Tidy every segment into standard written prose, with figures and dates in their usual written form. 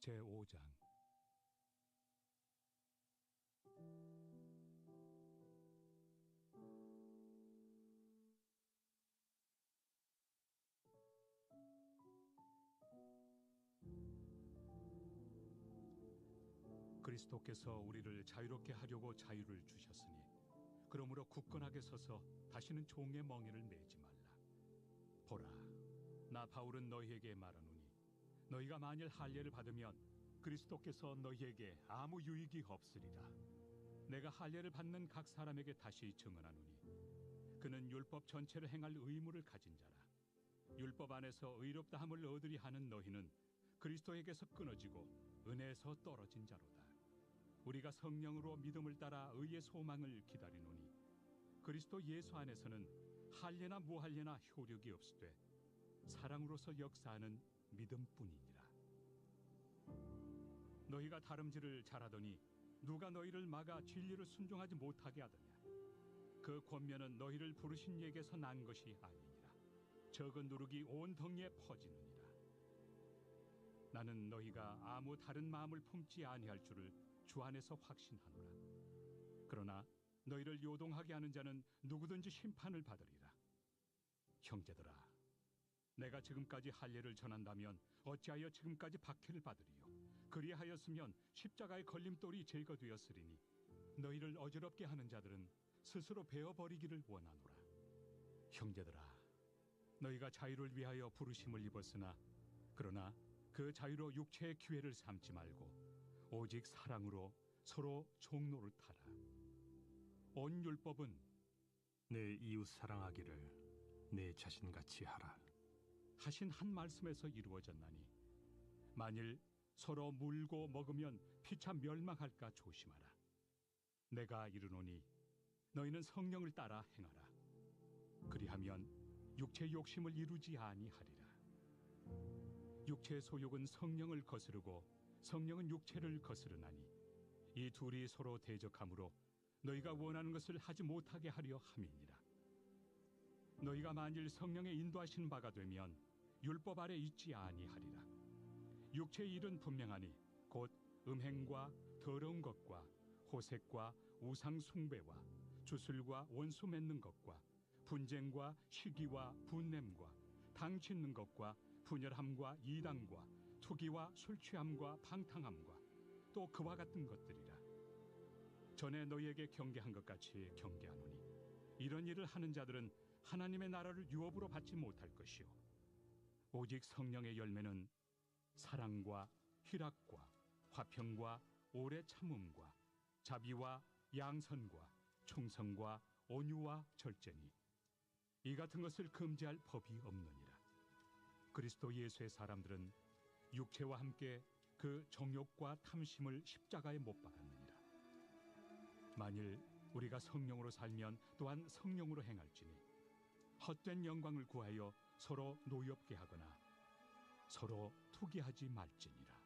제5장. 그리스도께서 우리를 자유롭게 하려고 자유를 주셨으니 그러므로 굳건하게 서서 다시는 종의 멍에를 매지 말라. 보라, 나 바울은 너희에게 말하노니 너희가 만일 할례를 받으면 그리스도께서 너희에게 아무 유익이 없으리라. 내가 할례를 받는 각 사람에게 다시 증언하노니 그는 율법 전체를 행할 의무를 가진 자라. 율법 안에서 의롭다함을 얻으리 하는 너희는 그리스도에게서 끊어지고 은혜에서 떨어진 자로다. 우리가 성령으로 믿음을 따라 의의 소망을 기다리노니 그리스도 예수 안에서는 할례나 무할례나 효력이 없으되 사랑으로서 역사하는 믿음뿐이니라. 너희가 다름질을 잘하더니 누가 너희를 막아 진리를 순종하지 못하게 하더냐? 그 권면은 너희를 부르신 이에게서 난 것이 아니니라. 적은 누룩이 온 덩이에 퍼지느니라. 나는 너희가 아무 다른 마음을 품지 아니할 줄을 주 안에서 확신하노라. 그러나 너희를 요동하게 하는 자는 누구든지 심판을 받으리라. 형제들아, 내가 지금까지 할례를 전한다면 어찌하여 지금까지 박해를 받으리요? 그리하였으면 십자가의 걸림돌이 제거되었으리니 너희를 어지럽게 하는 자들은 스스로 베어버리기를 원하노라. 형제들아, 너희가 자유를 위하여 부르심을 입었으나 그러나 그 자유로 육체의 기회를 삼지 말고 오직 사랑으로 서로 종노를 타라. 온 율법은 내 이웃 사랑하기를 내 자신같이 하라 하신 한 말씀에서 이루어졌나니 만일 서로 물고 먹으면 피차 멸망할까 조심하라. 내가 이르노니 너희는 성령을 따라 행하라. 그리하면 육체의 욕심을 이루지 아니하리라. 육체의 소욕은 성령을 거스르고 성령은 육체를 거스르나니 이 둘이 서로 대적하므로 너희가 원하는 것을 하지 못하게 하려 함이니라. 너희가 만일 성령의 인도하신 바가 되면 율법 아래 있지 아니하리라. 육체의 일은 분명하니 곧 음행과 더러운 것과 호색과 우상 숭배와 주술과 원수 맺는 것과 분쟁과 시기와 분냄과 당 짓는 것과 분열함과 이단과 투기와 술취함과 방탕함과 또 그와 같은 것들이라. 전에 너희에게 경계한 것 같이 경계하노니 이런 일을 하는 자들은 하나님의 나라를 유업으로 받지 못할 것이요 오직 성령의 열매는 사랑과 희락과 화평과 오래 참음과 자비와 양선과 충성과 온유와 절제니 이 같은 것을 금지할 법이 없느니라. 그리스도 예수의 사람들은 육체와 함께 그 정욕과 탐심을 십자가에 못 박았느니라. 만일 우리가 성령으로 살면 또한 성령으로 행할지니 헛된 영광을 구하여 서로 노엽게 하거나 서로 투기하지 말지니라.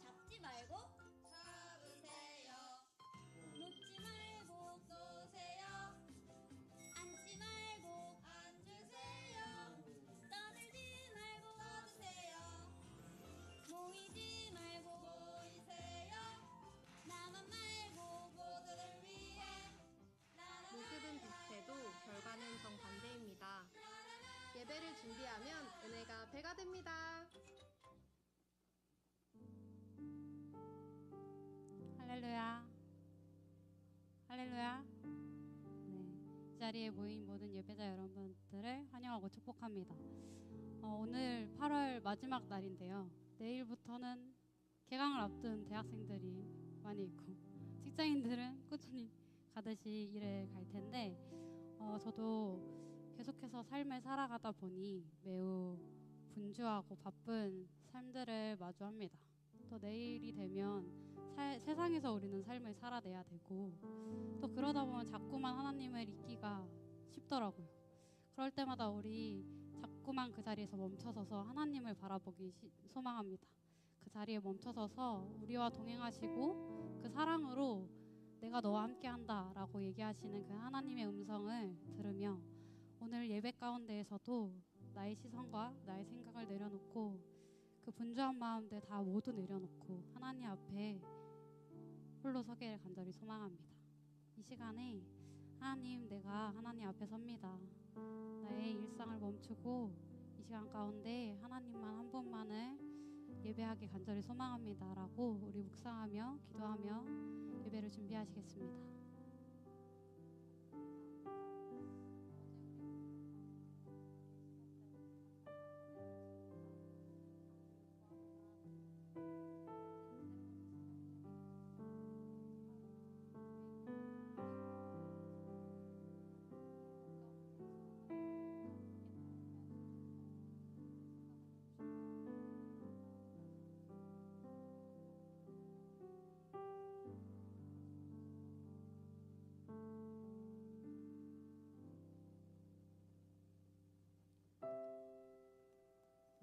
잡지 말고 잡으세요. 놓지 말고 쏘세요. 앉지 말고 앉으세요. 떠들지 말고 떠드세요. 모이지 말고 모이세요. 나만 말고 모두를 위해 모습은 비슷해도 결과는 정반대입니다. 예배를 준비하면 은혜가 배가 됩니다. 할렐루야. 할렐루야. 네, 이 자리에 모인 모든 예배자 여러분들을 환영하고 축복합니다. 오늘 8월 마지막 날인데요. 내일부터는 개강을 앞둔 대학생들이 많이 있고 직장인들은 꾸준히 가듯이 일에 갈 텐데 저도 계속해서 삶을 살아가다 보니 매우 분주하고 바쁜 삶들을 마주합니다. 또 내일이 되면 세상에서 우리는 삶을 살아내야 되고 또 그러다 보면 자꾸만 하나님을 잊기가 쉽더라고요. 그럴 때마다 우리 자꾸만 그 자리에서 멈춰서서 하나님을 바라보기 소망합니다. 그 자리에 멈춰서서 우리와 동행하시고 그 사랑으로 내가 너와 함께 한다 라고 얘기하시는 그 하나님의 음성을 들으며 오늘 예배 가운데에서도 나의 시선과 나의 생각을 내려놓고 그 분주한 마음들 다 모두 내려놓고 하나님 앞에 홀로 서기를 간절히 소망합니다. 이 시간에 하나님, 내가 하나님 앞에 섭니다. 나의 일상을 멈추고 이 시간 가운데 하나님만 한 분만을 예배하기 간절히 소망합니다 라고 우리 묵상하며 기도하며 예배를 준비하시겠습니다.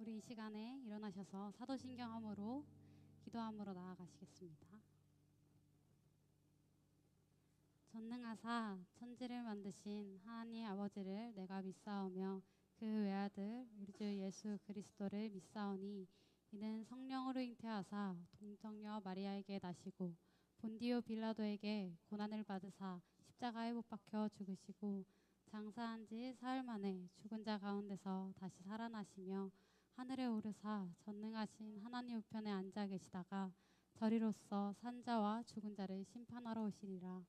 우리 이 시간에 일어나셔서 사도신경함으로 기도함으로 나아가시겠습니다. 전능하사 천지를 만드신 하나님 아버지를 내가 믿사오며 그 외아들 우리 주 예수 그리스도를 믿사오니 이는 성령으로 잉태하사 동정녀 마리아에게 나시고 본디오 빌라도에게 고난을 받으사 십자가에 못 박혀 죽으시고 장사한 지 사흘 만에 죽은 자 가운데서 다시 살아나시며 하늘에 오르사 전능하신 하나님 우편에 앉아 계시다가 저리로서 산자와 죽은 자를 심판하러 오시리라.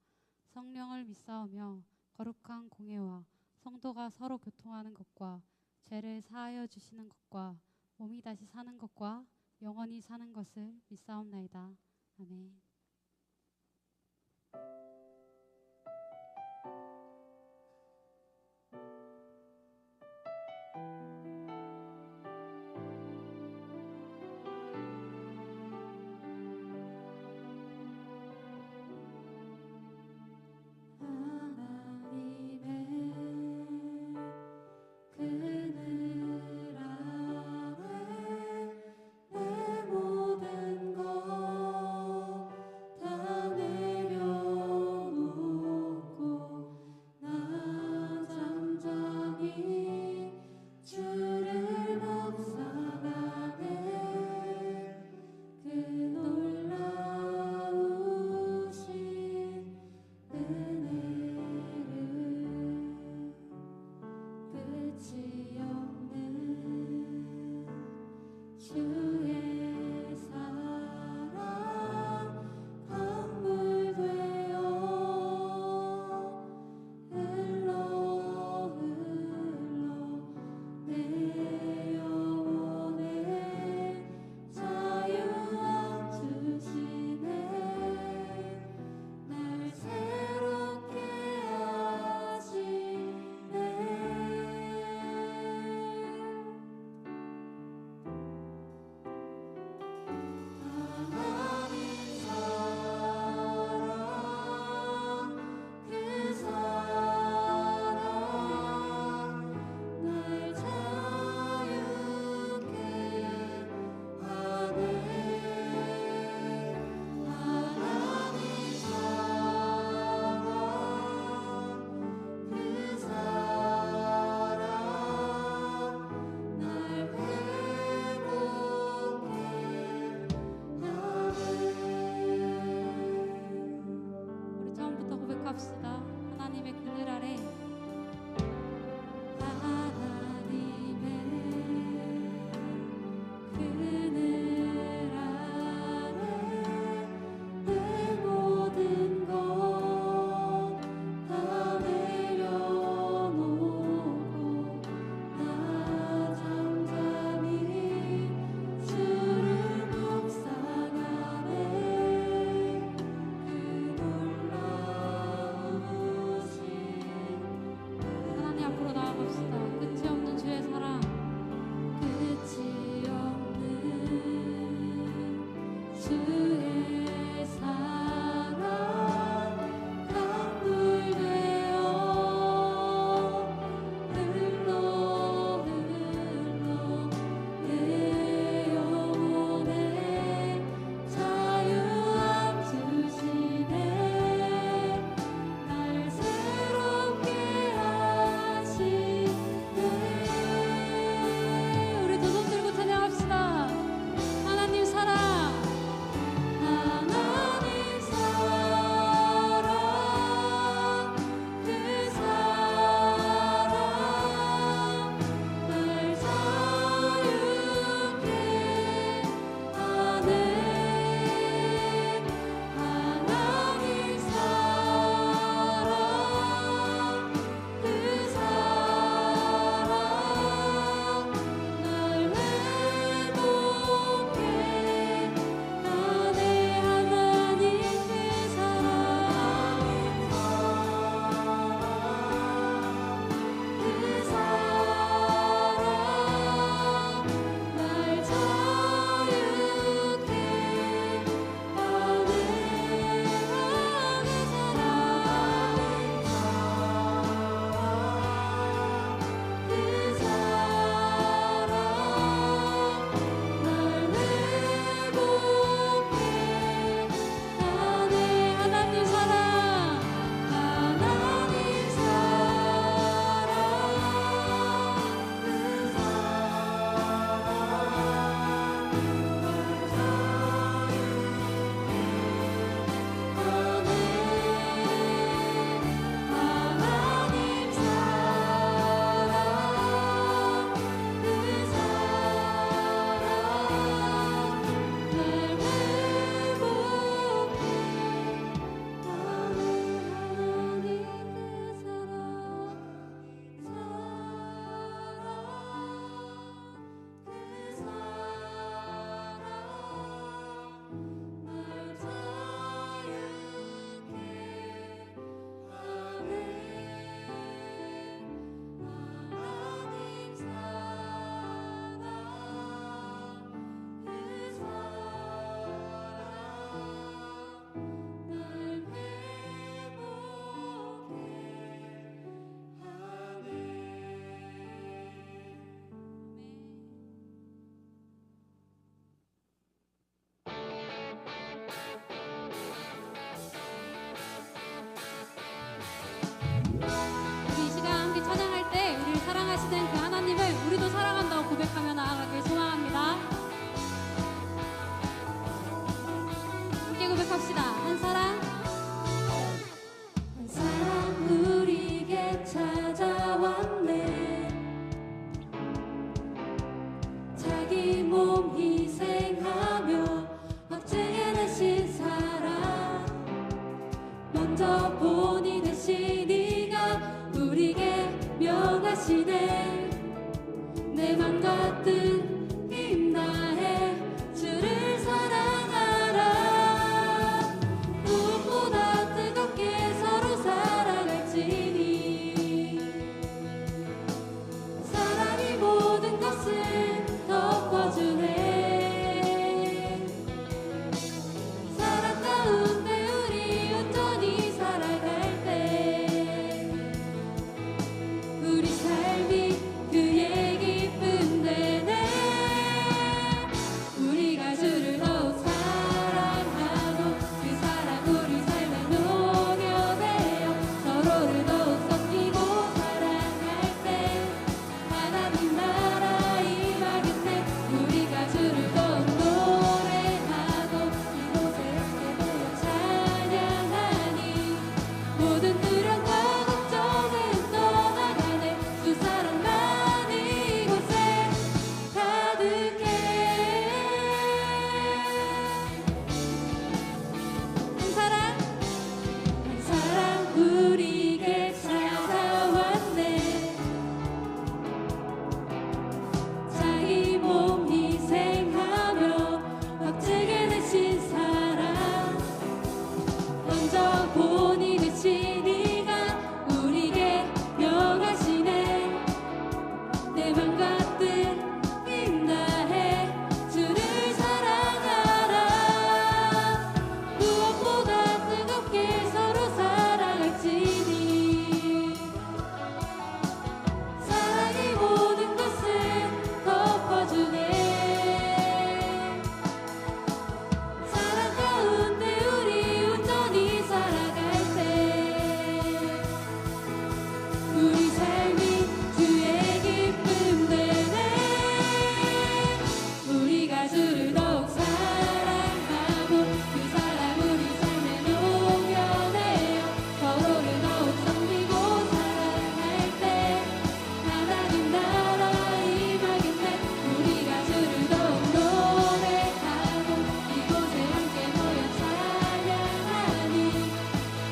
성령을 믿사오며 거룩한 공회와 성도가 서로 교통하는 것과 죄를 사하여 주시는 것과 몸이 다시 사는 것과 영원히 사는 것을 믿사옵나이다. 아멘. 모든 것 다 내려 내 맘 가득 힘 다해 주를 사랑하라. 무엇보다 뜨겁게 서로 사랑할지니 사랑이 모든 것을 덮어주네. 사랑 가운데 우리 온전히 살아갈 때 우리 삶이 주의 기쁨 되네. 우리가 주를 더욱 사랑하고 그 사랑 우리 삶에 녹여내어 서로를 더욱 섬기고 사랑할 때 하나님 나라 임하겠네. 우리가 주를 더욱 노래하고 이곳에 함께 모여 찬양하니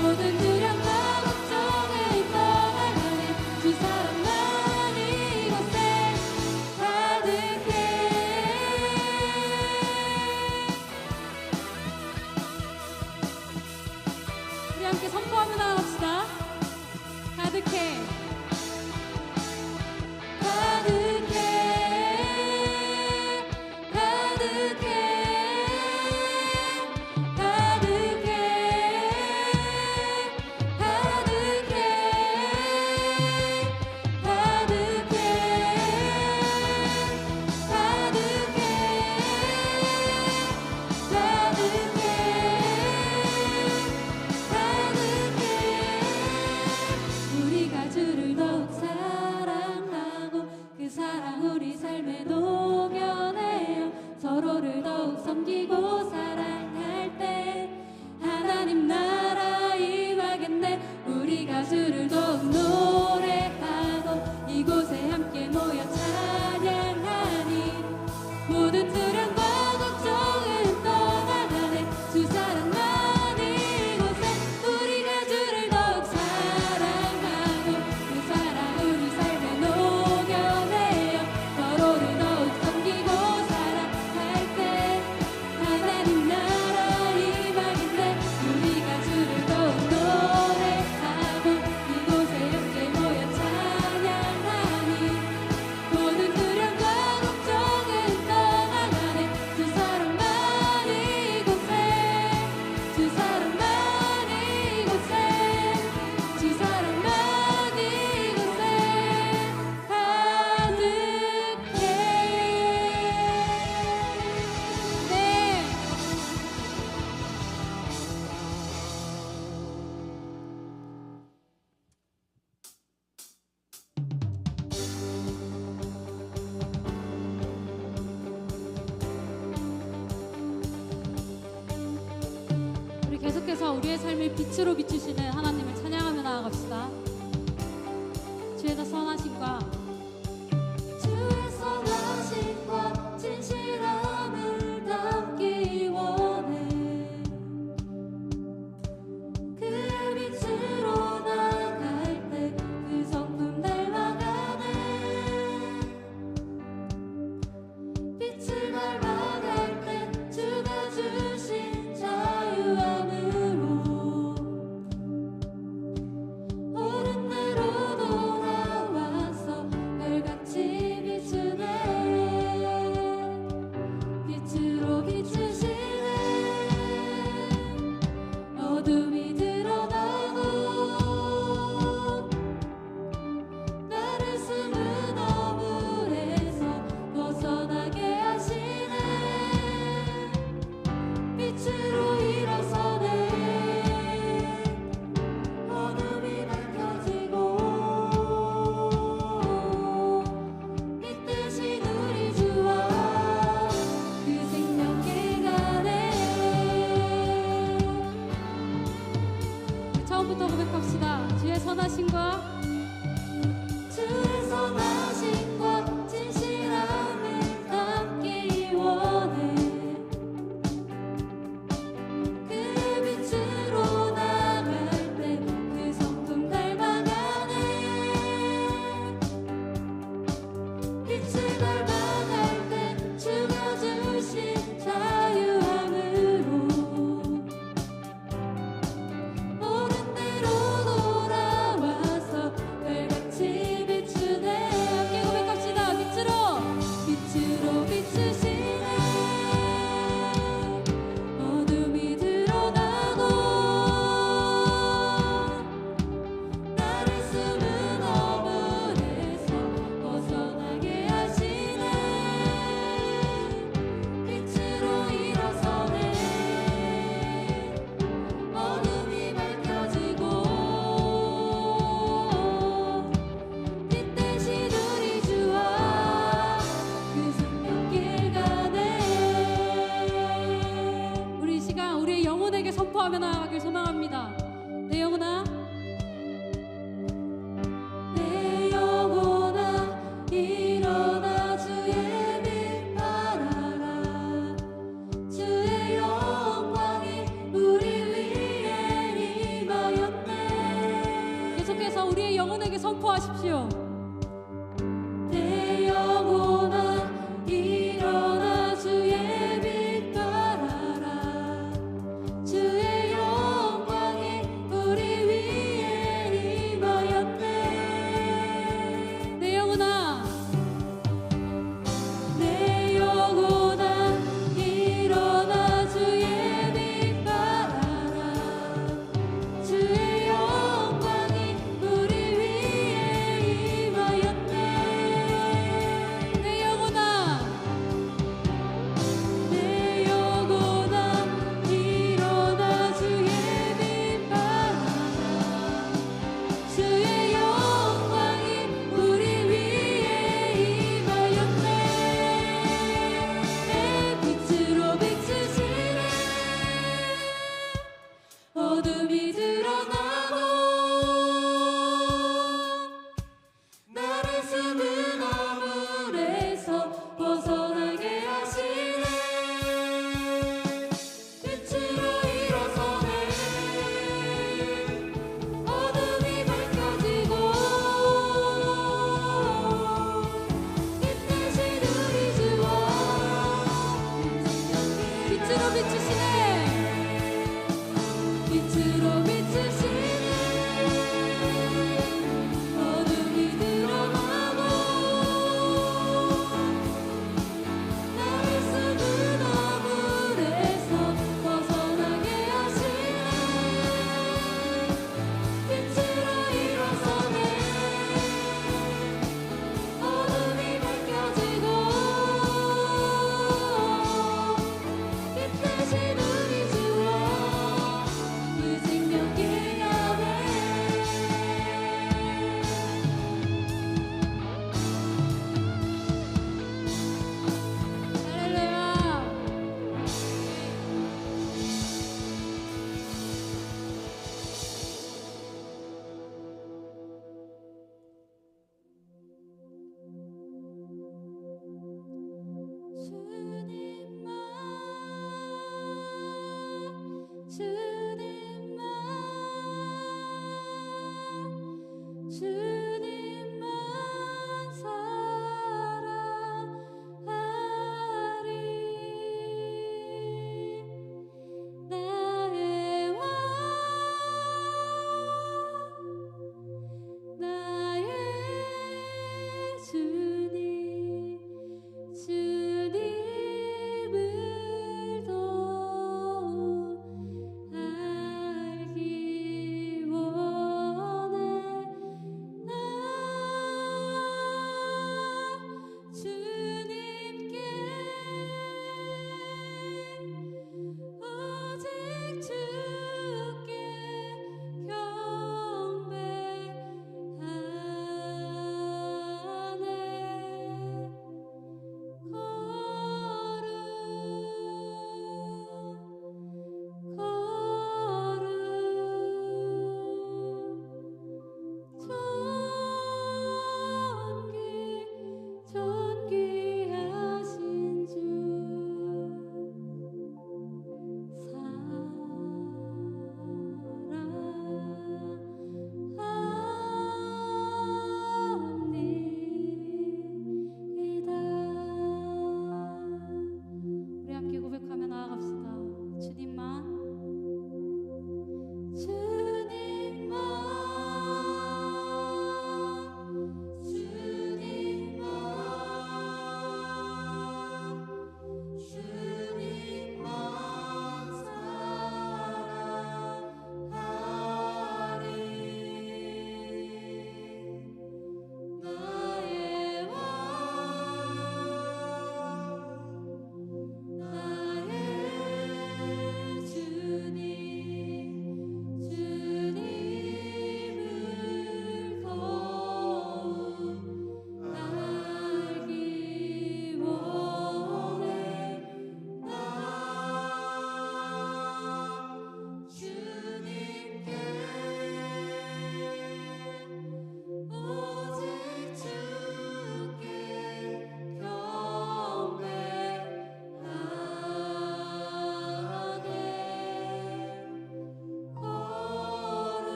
모든 두려움과 걱정을 떠나가네. 주 사랑만 이곳에 가득해. 우리 함께 선포하며 나갑시다. 가득해 가득해 가득해 가득해 가득해 가득해 우리가 주를 더욱 사랑하고 그 사랑 우리 삶에 녹여내어 서로를 더욱 섬기고 사랑할 때 하나님 나라 임하겠네. 우리가 주를 더욱 노래하고 이곳에 함께 모여 찬양하니 모든 두려움과 걱정은 떠나가네. 주 사랑만 이곳에 우리가 주를 더욱 사랑하고 그 사랑 우리 삶에 녹여내어 서로를 더욱 섬기고 사랑할 때 하나님 나라 임하겠네. 우리가 주를 더욱 노래하고 이곳에 함께 모여 찬양하니 모든 두려움과 걱정은 떠나가네. 주 사랑만 이곳에 주 사랑만 이곳에 주 사랑만 이곳에 가득해. 네. 우리 계속해서 우리의 삶을 빛으로 비추시는 하나님을 찬양하며 나아갑시다. 주의 선하심과 주의 선하심과 진실함을 담기 원해. 그 빛으로 나갈 때 그 성품 닮아가네. 빛을 닮아갈 때 주가 주신 자유함으로 일어나 주의 빛 발하라 주의 영광이 우리 위에 임하였네 계속해서 우리의 영혼에게 선포하십시오. 내 영혼아 일어나 주의 빛 발하라 주의 영광이 우리 위에 임하였네 내 영혼아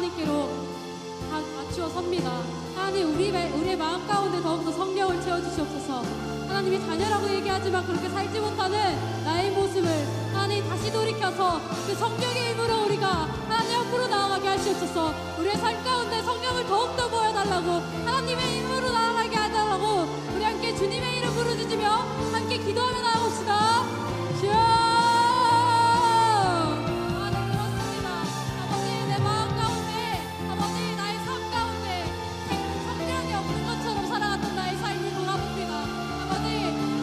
하나님께로 다 맞추어 섭니다. 하나님 우리의 마음 가운데 더욱더 성령을 채워주시옵소서. 하나님이 자녀라고 얘기하지만 그렇게 살지 못하는 나의 모습을 하나님 다시 돌이켜서 그 성령의 힘으로 우리가 하나님 앞으로 나아가게 하시옵소서. 우리의 삶 가운데 성령을 더욱더 보여달라고 하나님의 힘으로 나아가게 해달라고 우리 함께 주님의 이름 부르짖으며 함께 기도하며 나아갑시다. 주여 하나님 그렇습니다. 아버지 내 마음 가운데 아버지 나의 삶 가운데 성령이 없는 것처럼 살아갔던 나의 삶을 돌아봅니다. 아버지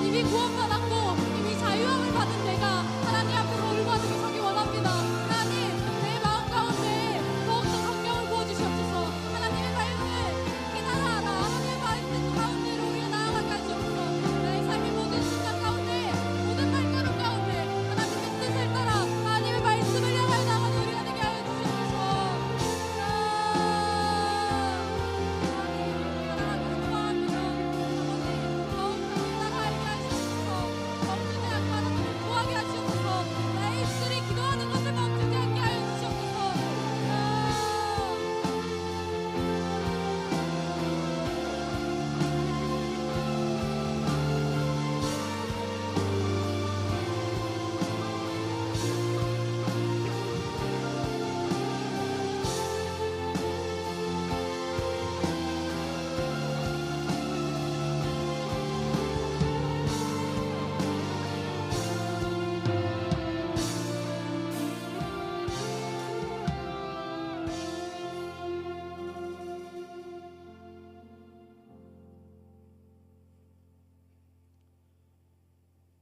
이미 구원받았고 이미 자유함을 받은 내가 하나님 앞에서 올바르게 서기 원합니다. 하나님 내 마음 가운데 더욱더 성령을 부어주시옵소서. 하나님의 말씀을 깨달아 하나님의 말씀 가운데로 우리가 나아가게 하시옵소서. 나의 삶의 모든 순간 가운데 모든 발걸음 가운데 하나님의 뜻을 따라 하나님의 말씀을 향하여 나가는 우리가 되게 하여 주시옵소서. 하나님 사랑하며 소망합니다. 아버지 더욱더 따라 알게 하시옵소서. 멈추지 않고 하나님을 구하게 하시옵소서. 나의 입술이 기도하는 것을 멈추지 않게 하여 주시옵소서.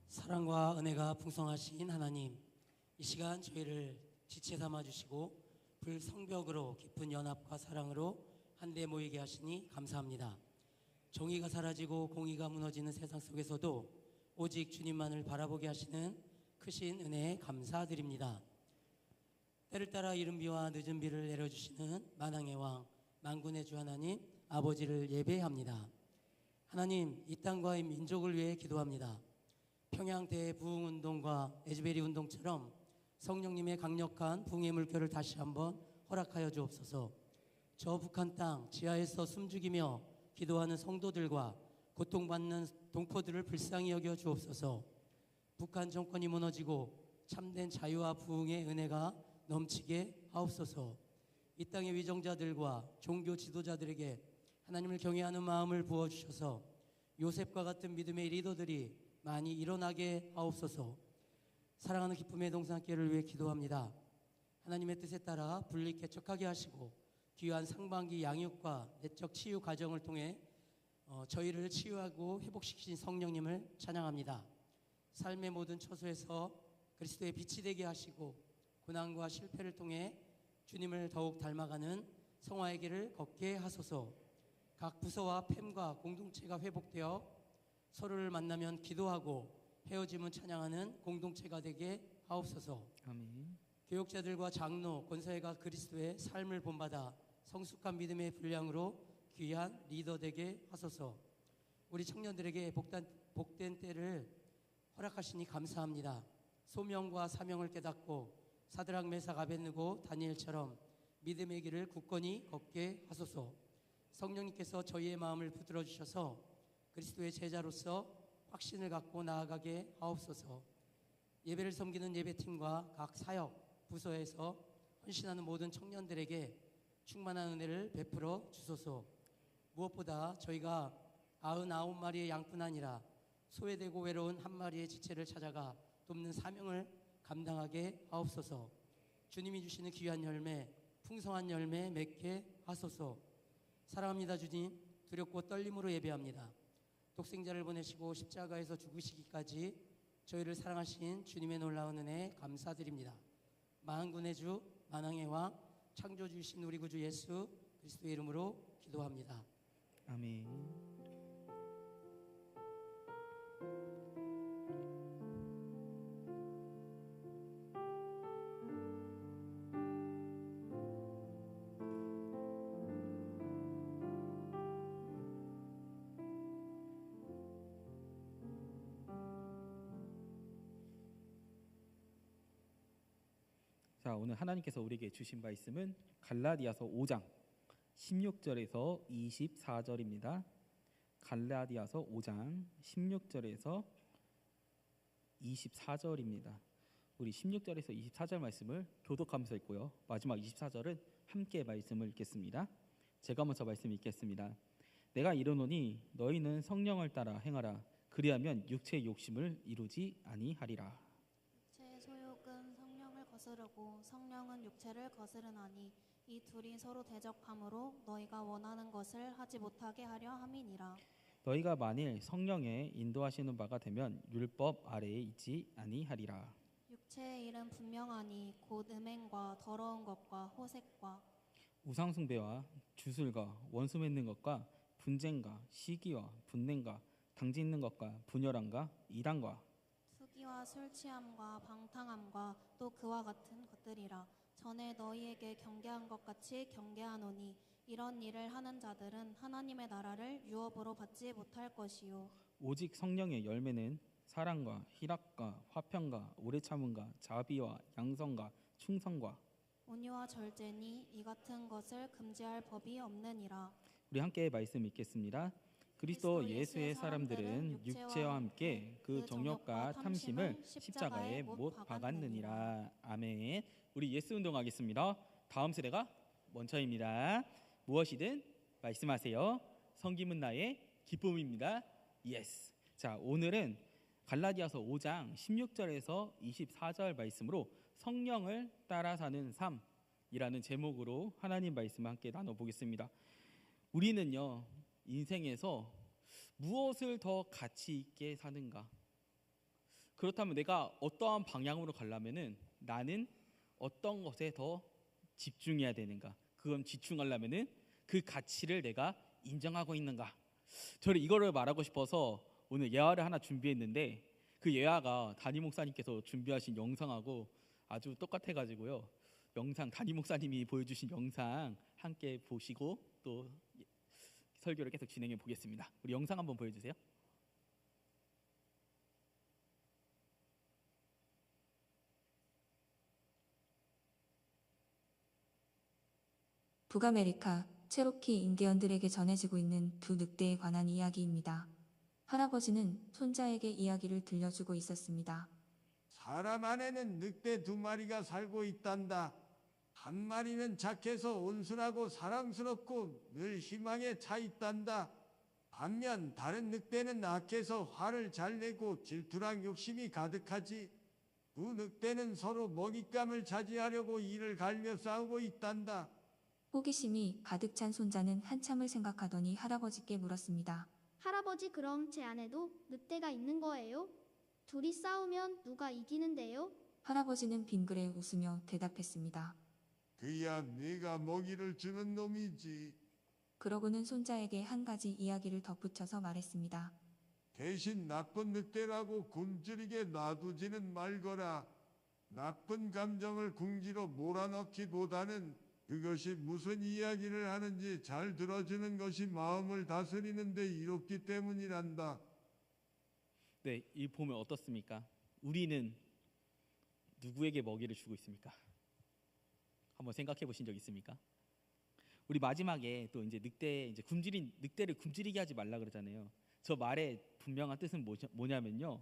사랑과 은혜가 풍성하신 하나님, 이 시간 저희를 지체 삼아 주시고 불성벽으로 깊은 연합과 사랑으로 한데 모이게 하시니 감사합니다. 정의가 사라지고 공의가 무너지는 세상 속에서도 오직 주님만을 바라보게 하시는 크신 은혜에 감사드립니다. 때를 따라 이른 비와 늦은 비를 내려주시는 만왕의 왕 만군의 주 하나님 아버지를 예배합니다. 하나님, 이 땅과 이 민족을 위해 기도합니다. 평양 대부흥운동과 에즈베리 운동처럼 성령님의 강력한 부흥의 물결을 다시 한번 허락하여 주옵소서. 저 북한 땅 지하에서 숨죽이며 기도하는 성도들과 고통받는 동포들을 불쌍히 여겨 주옵소서. 북한 정권이 무너지고 참된 자유와 부흥의 은혜가 넘치게 하옵소서. 이 땅의 위정자들과 종교 지도자들에게 하나님을 경외하는 마음을 부어주셔서 요셉과 같은 믿음의 리더들이 많이 일어나게 하옵소서. 사랑하는 기쁨의 동산길을 위해 기도합니다. 하나님의 뜻에 따라 분리 개척하게 하시고 귀한 상반기 양육과 내적 치유 과정을 통해 저희를 치유하고 회복시키신 성령님을 찬양합니다. 삶의 모든 처소에서 그리스도의 빛이 되게 하시고 고난과 실패를 통해 주님을 더욱 닮아가는 성화의 길을 걷게 하소서. 각 부서와 팸과 공동체가 회복되어 서로를 만나면 기도하고 헤어짐은 찬양하는 공동체가 되게 하옵소서. 아멘. 교육자들과 장로, 권사회가 그리스도의 삶을 본받아 성숙한 믿음의 분량으로 귀한 리더 되게 하소서. 우리 청년들에게 복된 때를 허락하시니 감사합니다. 소명과 사명을 깨닫고 사드락 메삭 아벳느고 다니엘처럼 믿음의 길을 굳건히 걷게 하소서. 성령님께서 저희의 마음을 붙들어 주셔서 그리스도의 제자로서 확신을 갖고 나아가게 하옵소서. 예배를 섬기는 예배팀과 각 사역, 부서에서 헌신하는 모든 청년들에게 충만한 은혜를 베풀어 주소서. 무엇보다 저희가 99마리의 양뿐 아니라 소외되고 외로운 한 마리의 지체를 찾아가 돕는 사명을 감당하게 하옵소서. 주님이 주시는 귀한 열매, 풍성한 열매 맺게 하소서. 사랑합니다 주님. 두렵고 떨림으로 예배합니다. 독생자를 보내시고 십자가에서 죽으시기까지 저희를 사랑하신 주님의 놀라운 은혜에 감사드립니다. 만군의 주, 만왕의 왕, 창조주이신 우리 구주 예수 그리스도의 이름으로 기도합니다. 아멘. 자, 오늘 하나님께서 우리에게 주신 말씀은 갈라디아서 5장 16절에서 24절입니다. 갈라디아서 5장 16절에서 24절입니다. 우리 16절에서 24절 말씀을 교독하면서 읽고요. 마지막 24절은 함께 말씀을 읽겠습니다. 제가 먼저 말씀 읽겠습니다. 내가 이르노니 너희는 성령을 따라 행하라. 그리하면 육체의 욕심을 이루지 아니하리라. 육체의 소욕은 성령을 거스르고 성령은 육체를 거스르나니 이 둘이 서로 대적함으로 너희가 원하는 것을 하지 못하게 하려 함이니라. 너희가 만일 성령의 인도하시는 바가 되면 율법 아래에 있지 아니하리라. 육체의 일은 분명하니 곧 음행과 더러운 것과 호색과 우상숭배와 주술과 원수 맺는 것과 분쟁과 시기와 분냉과 당짓는 것과 분열함과 이단과 투기와 술 취함과 방탕함과 또 그와 같은 것들이라. 전에 너희에게 경계한 것 같이 경계하노니 이런 일을 하는 자들은 하나님의 나라를 유업으로 받지 못할 것이요. 오직 성령의 열매는 사랑과 희락과 화평과 오래 참음과 자비와 양성과 충성과 온유와 절제니 이 같은 것을 금지할 법이 없느니라. 우리 함께 말씀 읽겠습니다. 그리스도 예수의 사람들은 육체와 함께 그 정욕과 탐심을 십자가에 못 박았느니라. 아멘. 우리 예수 운동하겠습니다. 다음 세대가 먼저입니다. 무엇이든 말씀하세요. 성김은 나의 기쁨입니다. 예스. 자, 오늘은 갈라디아서 5장 16절에서 24절 말씀으로 성령을 따라 사는 삶이라는 제목으로 하나님 말씀을 함께 나눠보겠습니다. 우리는요, 인생에서 무엇을 더 가치 있게 사는가? 그렇다면 내가 어떠한 방향으로 가려면은 나는 어떤 것에 더 집중해야 되는가? 그건 집중하려면은 그 가치를 내가 인정하고 있는가? 저는 이거를 말하고 싶어서 오늘 예화를 하나 준비했는데 그 예화가 담임 목사님께서 준비하신 영상하고 아주 똑같아가지고요. 영상 담임 목사님이 보여주신 영상 함께 보시고 또 설교를 계속 진행해 보겠습니다. 우리 영상 한번 보여주세요. 북아메리카 체로키 인디언들에게 전해지고 있는 두 늑대에 관한 이야기입니다. 할아버지는 손자에게 이야기를 들려주고 있었습니다. 사람 안에는 늑대 2마리가 살고 있단다. 한 마리는 착해서 온순하고 사랑스럽고 늘 희망에 차 있단다. 반면 다른 늑대는 악해서 화를 잘 내고 질투랑 욕심이 가득하지. 두 늑대는 서로 먹잇감을 차지하려고 이를 갈며 싸우고 있단다. 호기심이 가득 찬 손자는 한참을 생각하더니 할아버지께 물었습니다. 할아버지, 그럼 제 안에도 늑대가 있는 거예요? 둘이 싸우면 누가 이기는데요? 할아버지는 빙그레 웃으며 대답했습니다. 그야 네가 먹이를 주는 놈이지. 그러고는 손자에게 한 가지 이야기를 덧붙여서 말했습니다. 대신 나쁜 늑대라고 굶주리게 놔두지는 말거라. 나쁜 감정을 궁지로 몰아넣기보다는 그것이 무슨 이야기를 하는지 잘 들어주는 것이 마음을 다스리는 데 이롭기 때문이란다. 네, 이 보면 어떻습니까? 우리는 누구에게 먹이를 주고 있습니까? 한번 생각해 보신 적 있습니까? 우리 마지막에 또 이제 늑대를 굶주리게 하지 말라 그러잖아요. 저 말의 분명한 뜻은 뭐냐면요.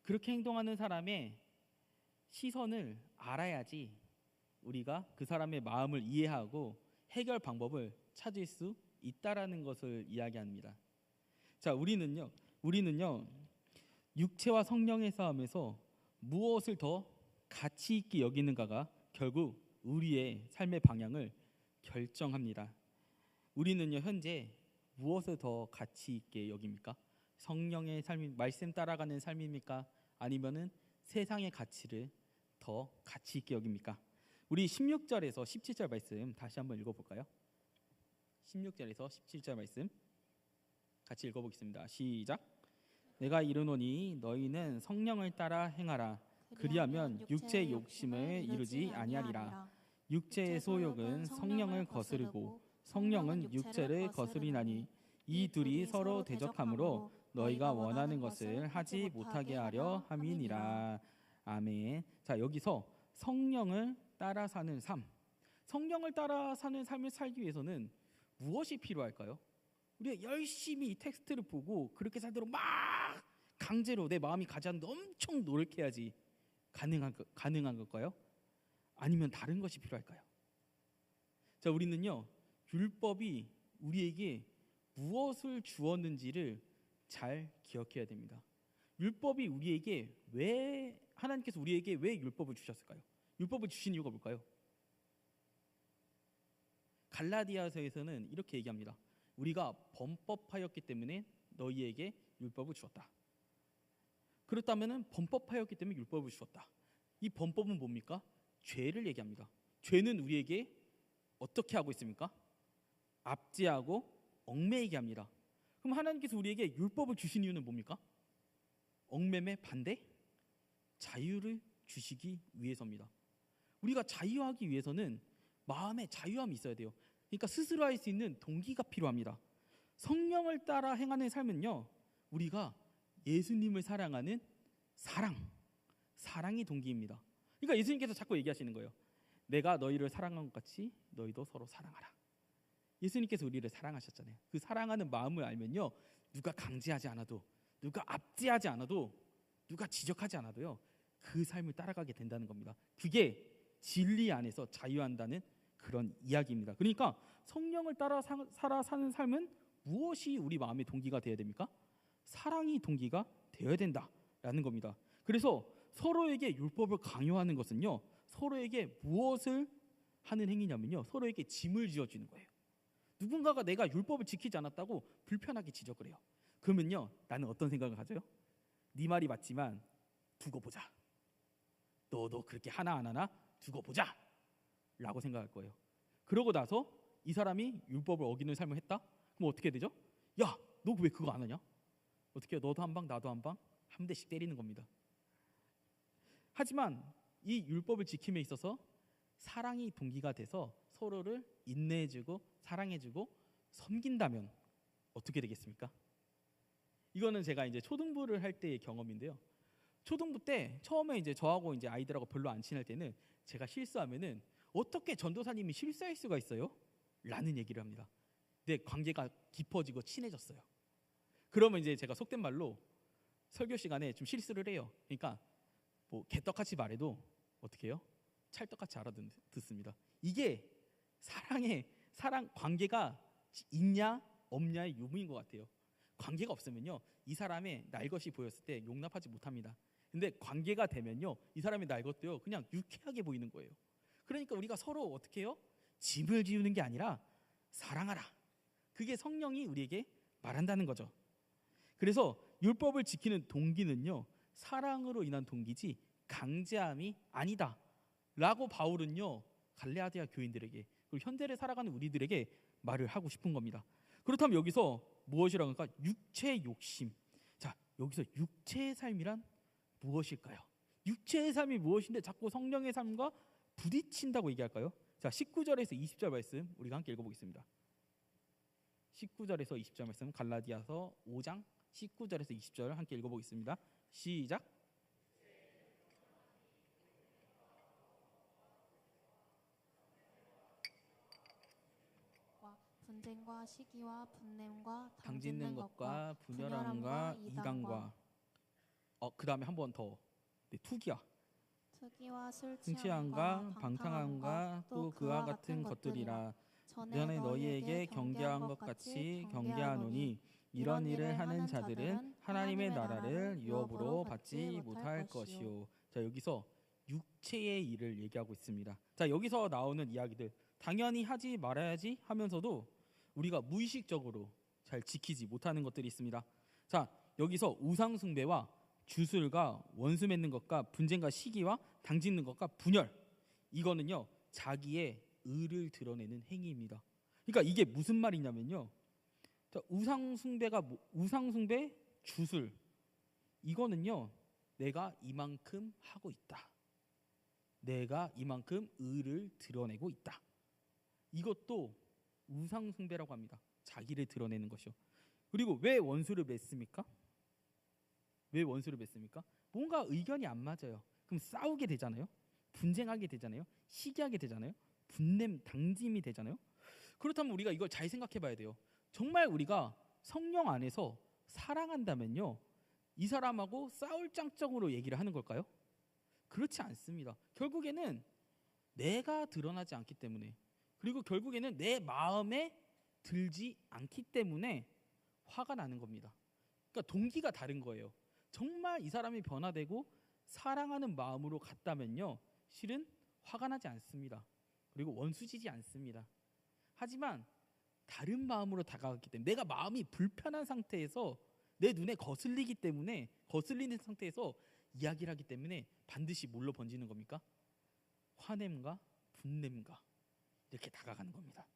그렇게 행동하는 사람의 시선을 알아야지 우리가 그 사람의 마음을 이해하고 해결 방법을 찾을 수 있다라는 것을 이야기합니다. 자, 우리는요 육체와 성령의 싸움에서 무엇을 더 가치 있게 여기는가가 결국 우리의 삶의 방향을 결정합니다. 우리는요 현재 무엇을 더 가치 있게 여깁니까? 성령의 삶, 말씀 따라가는 삶입니까? 아니면은 세상의 가치를 더 가치 있게 여깁니까? 우리 16절에서 17절 말씀 다시 한번 읽어볼까요? 16절에서 17절 말씀 같이 읽어보겠습니다. 시작. 내가 이르노니 너희는 성령을 따라 행하라. 그리하면 육체의 욕심을 이루지 아니하리라. 육체의 소욕은 성령을 거스르고 성령은 육체를 거스리나니 이 둘이 서로 대적함으로 너희가 원하는 것을 하지 못하게 하려 함이니라. 아멘. 자, 여기서 성령을 따라 사는 삶, 성령을 따라 사는 삶을 살기 위해서는 무엇이 필요할까요? 우리가 열심히 이 텍스트를 보고 그렇게 살도록 막 강제로 내 마음이 가지 않는데 엄청 노력해야지 가능한 걸까요? 아니면 다른 것이 필요할까요? 자, 우리는요, 율법이 우리에게 무엇을 주었는지를 잘 기억해야 됩니다. 율법이 우리에게 하나님께서 우리에게 왜 율법을 주셨을까요? 율법을 주신 이유가 뭘까요? 갈라디아서에서는 이렇게 얘기합니다. 우리가 범법하였기 때문에 너희에게 율법을 주었다. 그렇다면 범법하였기 때문에 율법을 주었다. 이 범법은 뭡니까? 죄를 얘기합니다. 죄는 우리에게 어떻게 하고 있습니까? 압제하고 얽매이게 합니다. 그럼 하나님께서 우리에게 율법을 주신 이유는 뭡니까? 얽매매 반대? 자유를 주시기 위해서입니다. 우리가 자유하기 위해서는 마음에 자유함이 있어야 돼요. 그러니까 스스로 할 수 있는 동기가 필요합니다. 성령을 따라 행하는 삶은요, 우리가 예수님을 사랑하는 사랑이 동기입니다. 그러니까 예수님께서 자꾸 얘기하시는 거예요. 내가 너희를 사랑한 것 같이 너희도 서로 사랑하라. 예수님께서 우리를 사랑하셨잖아요. 그 사랑하는 마음을 알면요, 누가 강제하지 않아도, 누가 압제하지 않아도, 누가 지적하지 않아도요, 그 삶을 따라가게 된다는 겁니다. 그게 진리 안에서 자유한다는 그런 이야기입니다. 그러니까 성령을 따라 살아 사는 삶은 무엇이 우리 마음의 동기가 되어야 됩니까? 사랑이 동기가 되어야 된다라는 겁니다. 그래서 서로에게 율법을 강요하는 것은요, 서로에게 무엇을 하는 행위냐면요, 서로에게 짐을 지어주는 거예요. 누군가가 내가 율법을 지키지 않았다고 불편하게 지적을 해요. 그러면요, 나는 어떤 생각을 가져요? 네 말이 맞지만 두고 보자. 너도 그렇게 하나 안 하나 두고 보자 라고 생각할 거예요. 그러고 나서 이 사람이 율법을 어기는 삶을 했다? 그럼 어떻게 되죠? 야, 너 왜 그거 안 하냐? 어떻게 해요? 너도 한 방 나도 한 대씩 때리는 겁니다. 하지만 이 율법을 지킴에 있어서 사랑이 동기가 돼서 서로를 인내해주고 사랑해주고 섬긴다면 어떻게 되겠습니까? 이거는 제가 이제 초등부를 할 때의 경험인데요. 초등부 때 처음에 이제 저하고 이제 아이들하고 별로 안 친할 때는 제가 실수하면은 어떻게 전도사님이 실수할 수가 있어요? 라는 얘기를 합니다. 근데 관계가 깊어지고 친해졌어요. 그러면 이제 제가 속된 말로 설교 시간에 좀 실수를 해요. 그러니까 뭐 개떡같이 말해도 어떻게 해요? 찰떡같이 알아듣습니다. 이게 사랑 관계가 있냐 없냐의 유무인 것 같아요. 관계가 없으면요, 이 사람의 날 것이 보였을 때 용납하지 못합니다. 근데 관계가 되면요, 이 사람의 날 것도요, 그냥 유쾌하게 보이는 거예요. 그러니까 우리가 서로 어떻게 해요? 짐을 지우는 게 아니라 사랑하라. 그게 성령이 우리에게 말한다는 거죠. 그래서 율법을 지키는 동기는요, 사랑으로 인한 동기지 강제함이 아니다 라고 바울은요, 갈라디아 교인들에게, 그리고 현대를 살아가는 우리들에게 말을 하고 싶은 겁니다. 그렇다면 여기서 무엇이라고 할까? 육체의 욕심. 자, 여기서 육체의 삶이란 무엇일까요? 육체의 삶이 무엇인데 자꾸 성령의 삶과 부딪힌다고 얘기할까요? 자, 19절에서 20절 말씀 우리가 함께 읽어보겠습니다. 19절에서 20절 말씀, 갈라디아서 5장 19절에서 20절 함께 읽어보겠습니다. 시작. 분쟁과 시기와 분냄과 당짓는 것과 분열함과 이단과 그 다음에 한 번 더. 네, 투기와 술 취함과 방탕함과 또 그와 같은 것들이라. 전에 너희에게 경계한 것 같이 경계하노니 이런 일을 하는 자들은 하나님의 나라를 유업으로 받지 못할 것이요. 자, 여기서 육체의 일을 얘기하고 있습니다. 자, 여기서 나오는 이야기들 당연히 하지 말아야지 하면서도 우리가 무의식적으로 잘 지키지 못하는 것들이 있습니다. 자, 여기서 우상 숭배와 주술과 원수 맺는 것과 분쟁과 시기와 당짓는 것과 분열, 이거는요, 자기의 의를 드러내는 행위입니다. 그러니까 이게 무슨 말이냐면요, 자, 우상 숭배, 주술, 이거는요, 내가 이만큼 하고 있다. 내가 이만큼 의를 드러내고 있다. 이것도 우상 숭배라고 합니다. 자기를 드러내는 것이요. 그리고 왜 원수를 맺습니까? 왜 원수를 맺습니까? 뭔가 의견이 안 맞아요. 그럼 싸우게 되잖아요. 분쟁하게 되잖아요. 시기하게 되잖아요. 분냄, 당짐이 되잖아요. 그렇다면 우리가 이걸 잘 생각해 봐야 돼요. 정말 우리가 성령 안에서 사랑한다면요, 이 사람하고 싸울 짱짱으로 얘기를 하는 걸까요? 그렇지 않습니다. 결국에는 내가 드러나지 않기 때문에, 그리고 결국에는 내 마음에 들지 않기 때문에 화가 나는 겁니다. 그러니까 동기가 다른 거예요. 정말 이 사람이 변화되고 사랑하는 마음으로 갔다면요, 실은 화가 나지 않습니다. 그리고 원수지지 않습니다. 하지만 다른 마음으로 다가갔기 때문에, 내가 마음이 불편한 상태에서 내 눈에 거슬리기 때문에, 거슬리는 상태에서 이야기를 하기 때문에 반드시 뭘로 번지는 겁니까? 화냄과 분냄과 이렇게 다가가는 겁니다.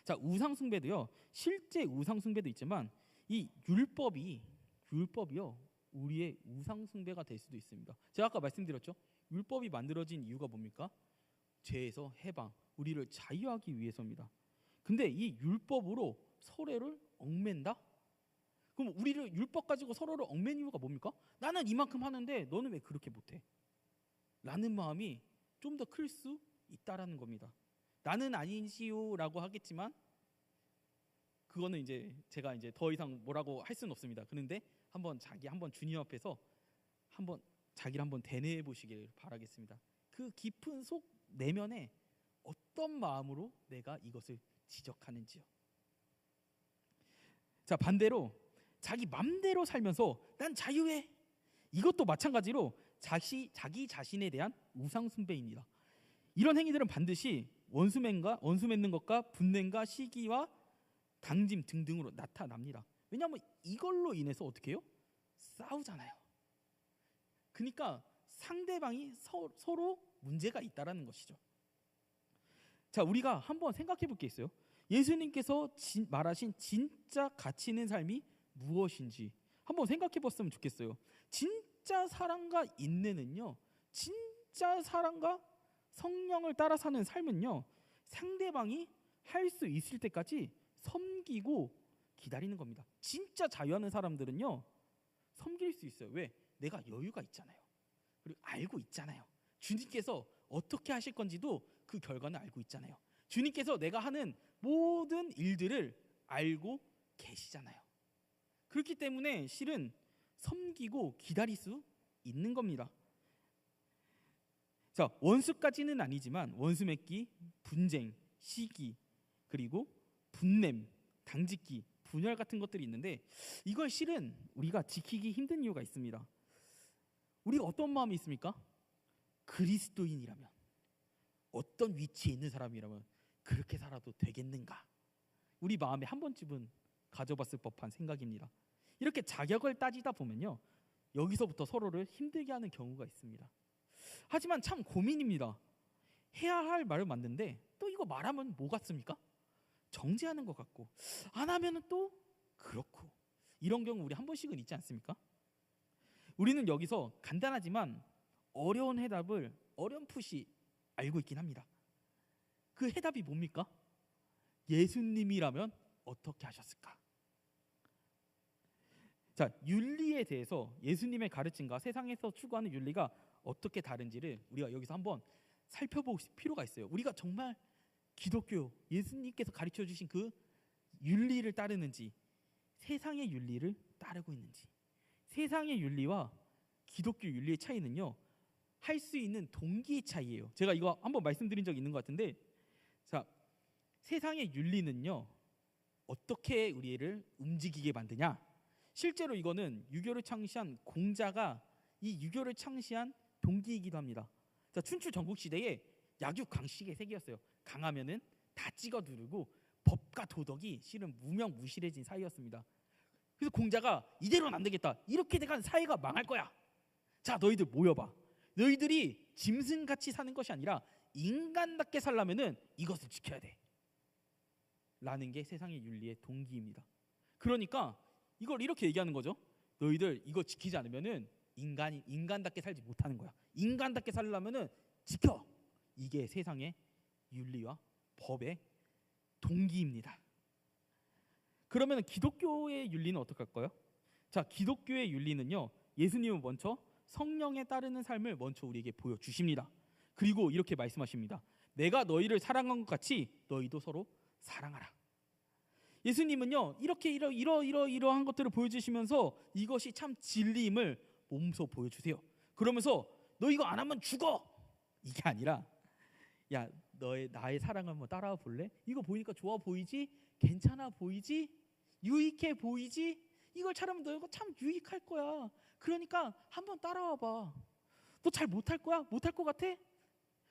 자, 우상 숭배도요, 실제 우상 숭배도 있지만 이 율법이요, 우리의 우상 숭배가 될 수도 있습니다. 제가 아까 말씀드렸죠. 율법이 만들어진 이유가 뭡니까? 죄에서 해방, 우리를 자유하기 위해서입니다. 근데 이 율법으로 서로를 얽맨다? 그럼 우리를 율법 가지고 서로를 얽맨 이유가 뭡니까? 나는 이만큼 하는데 너는 왜 그렇게 못해? 라는 마음이 좀 더 클 수 있다라는 겁니다. 나는 아니지요라고 하겠지만 그거는 이제 제가 이제 더 이상 뭐라고 할 수는 없습니다. 그런데 한번 주님 앞에서 한번 자기를 한번 대뇌해 보시길 바라겠습니다. 그 깊은 속 내면에 어떤 마음으로 내가 이것을 지적하는지요. 자, 반대로 자기 맘대로 살면서 난 자유해, 이것도 마찬가지로 자기 자신에 대한 우상 숭배입니다. 이런 행위들은 반드시 원수 맺는 것과 분냄과 시기와 당짐 등등으로 나타납니다. 왜냐하면 이걸로 인해서 어떻게 해요? 싸우잖아요. 그러니까 상대방이 서로 문제가 있다라는 것이죠. 자, 우리가 한번 생각해 볼 게 있어요. 예수님께서 말하신 진짜 가치 있는 삶이 무엇인지 한번 생각해 봤으면 좋겠어요. 진짜 사랑과 인내는요, 진짜 사랑과 성령을 따라 사는 삶은요, 상대방이 할 수 있을 때까지 섬기고 기다리는 겁니다. 진짜 자유하는 사람들은요, 섬길 수 있어요. 왜? 내가 여유가 있잖아요. 그리고 알고 있잖아요. 주님께서 어떻게 하실 건지도 그 결과는 알고 있잖아요. 주님께서 내가 하는 모든 일들을 알고 계시잖아요. 그렇기 때문에 실은 섬기고 기다릴 수 있는 겁니다. 자, 원수까지는 아니지만 원수 맺기, 분쟁, 시기, 그리고 분냄, 당짓기, 분열 같은 것들이 있는데 이걸 실은 우리가 지키기 힘든 이유가 있습니다. 우리가 어떤 마음이 있습니까? 그리스도인이라면, 어떤 위치에 있는 사람이라면 그렇게 살아도 되겠는가? 우리 마음에 한 번쯤은 가져봤을 법한 생각입니다. 이렇게 자격을 따지다 보면요, 여기서부터 서로를 힘들게 하는 경우가 있습니다. 하지만 참 고민입니다. 해야 할 말을 맞는데 또 이거 말하면 뭐 같습니까? 정죄하는 것 같고, 안 하면 또 그렇고, 이런 경우 우리 한 번씩은 있지 않습니까? 우리는 여기서 간단하지만 어려운 해답을 어렴풋이 알고 있긴 합니다. 그 해답이 뭡니까? 예수님이라면 어떻게 하셨을까? 자, 윤리에 대해서 예수님의 가르침과 세상에서 추구하는 윤리가 어떻게 다른지를 우리가 여기서 한번 살펴볼 필요가 있어요. 우리가 정말 기독교, 예수님께서 가르쳐 주신 그 윤리를 따르는지, 세상의 윤리를 따르고 있는지. 세상의 윤리와 기독교 윤리의 차이는요, 할 수 있는 동기의 차이예요. 제가 이거 한번 말씀드린 적 있는 것 같은데, 자, 세상의 윤리는요, 어떻게 우리를 움직이게 만드냐? 실제로 이거는 유교를 창시한 공자가 이 유교를 창시한 동기이기도 합니다. 자, 춘추 전국시대에 약육강식의 세계였어요. 강하면은 다 찍어 누르고 법과 도덕이 실은 무명무실해진 사이였습니다. 그래서 공자가 이대로는 안 되겠다. 이렇게 돼간 사회가 망할 거야. 자, 너희들 모여봐. 너희들이 짐승같이 사는 것이 아니라 인간답게 살려면은 이것을 지켜야 돼. 라는 게 세상의 윤리의 동기입니다. 그러니까 이걸 이렇게 얘기하는 거죠. 너희들 이거 지키지 않으면은 인간답게 살지 못하는 거야. 인간답게 살려면은 지켜. 이게 세상의 윤리와 법의 동기입니다. 그러면 기독교의 윤리는 어떡할까요? 자, 기독교의 윤리는요, 예수님은 먼저 성령에 따르는 삶을 먼저 우리에게 보여주십니다. 그리고 이렇게 말씀하십니다. 내가 너희를 사랑한 것 같이 너희도 서로 사랑하라. 예수님은요 이렇게 이러한 것들을 보여주시면서 이것이 참 진리임을 몸소 보여주세요. 그러면서 너 이거 안 하면 죽어, 이게 아니라 야 나의 사랑을 한번 따라와 볼래? 이거 보니까 좋아 보이지? 괜찮아 보이지? 유익해 보이지? 이걸 잘하면 너 이거 참 유익할 거야. 그러니까 한번 따라와 봐. 너 잘 못할 거야? 못할 것 같아?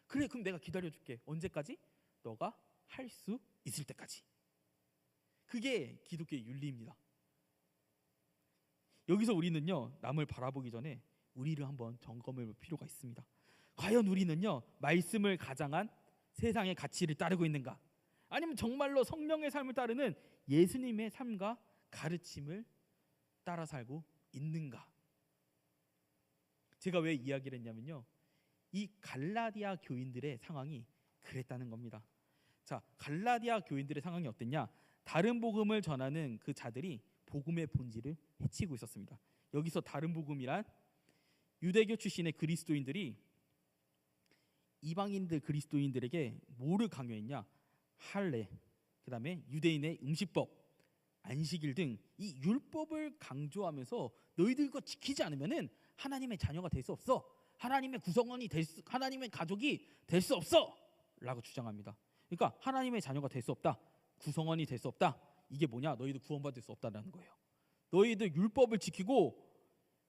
그래, 그럼 내가 기다려줄게. 언제까지? 너가 할 수 있을 때까지. 그게 기독교의 윤리입니다. 여기서 우리는요 남을 바라보기 전에 우리를 한번 점검해 볼 필요가 있습니다. 과연 우리는요 말씀을 가장한 세상의 가치를 따르고 있는가? 아니면 정말로 성령의 삶을 따르는 예수님의 삶과 가르침을 따라 살고 있는가? 제가 왜 이야기를 했냐면요 이 갈라디아 교인들의 상황이 그랬다는 겁니다. 자, 갈라디아 교인들의 상황이 어땠냐? 다른 복음을 전하는 그 자들이 복음의 본질을 해치고 있었습니다. 여기서 다른 복음이란 유대교 출신의 그리스도인들이 이방인들 그리스도인들에게 뭐를 강요했냐? 할례, 그 다음에 유대인의 음식법, 안식일 등 이 율법을 강조하면서 너희들 이거 지키지 않으면은 하나님의 자녀가 될 수 없어, 하나님의 구성원이 하나님의 가족이 될 수 없어 라고 주장합니다. 그러니까 하나님의 자녀가 될 수 없다, 구성원이 될 수 없다, 이게 뭐냐? 너희도 구원받을 수 없다는 거예요. 너희들 율법을 지키고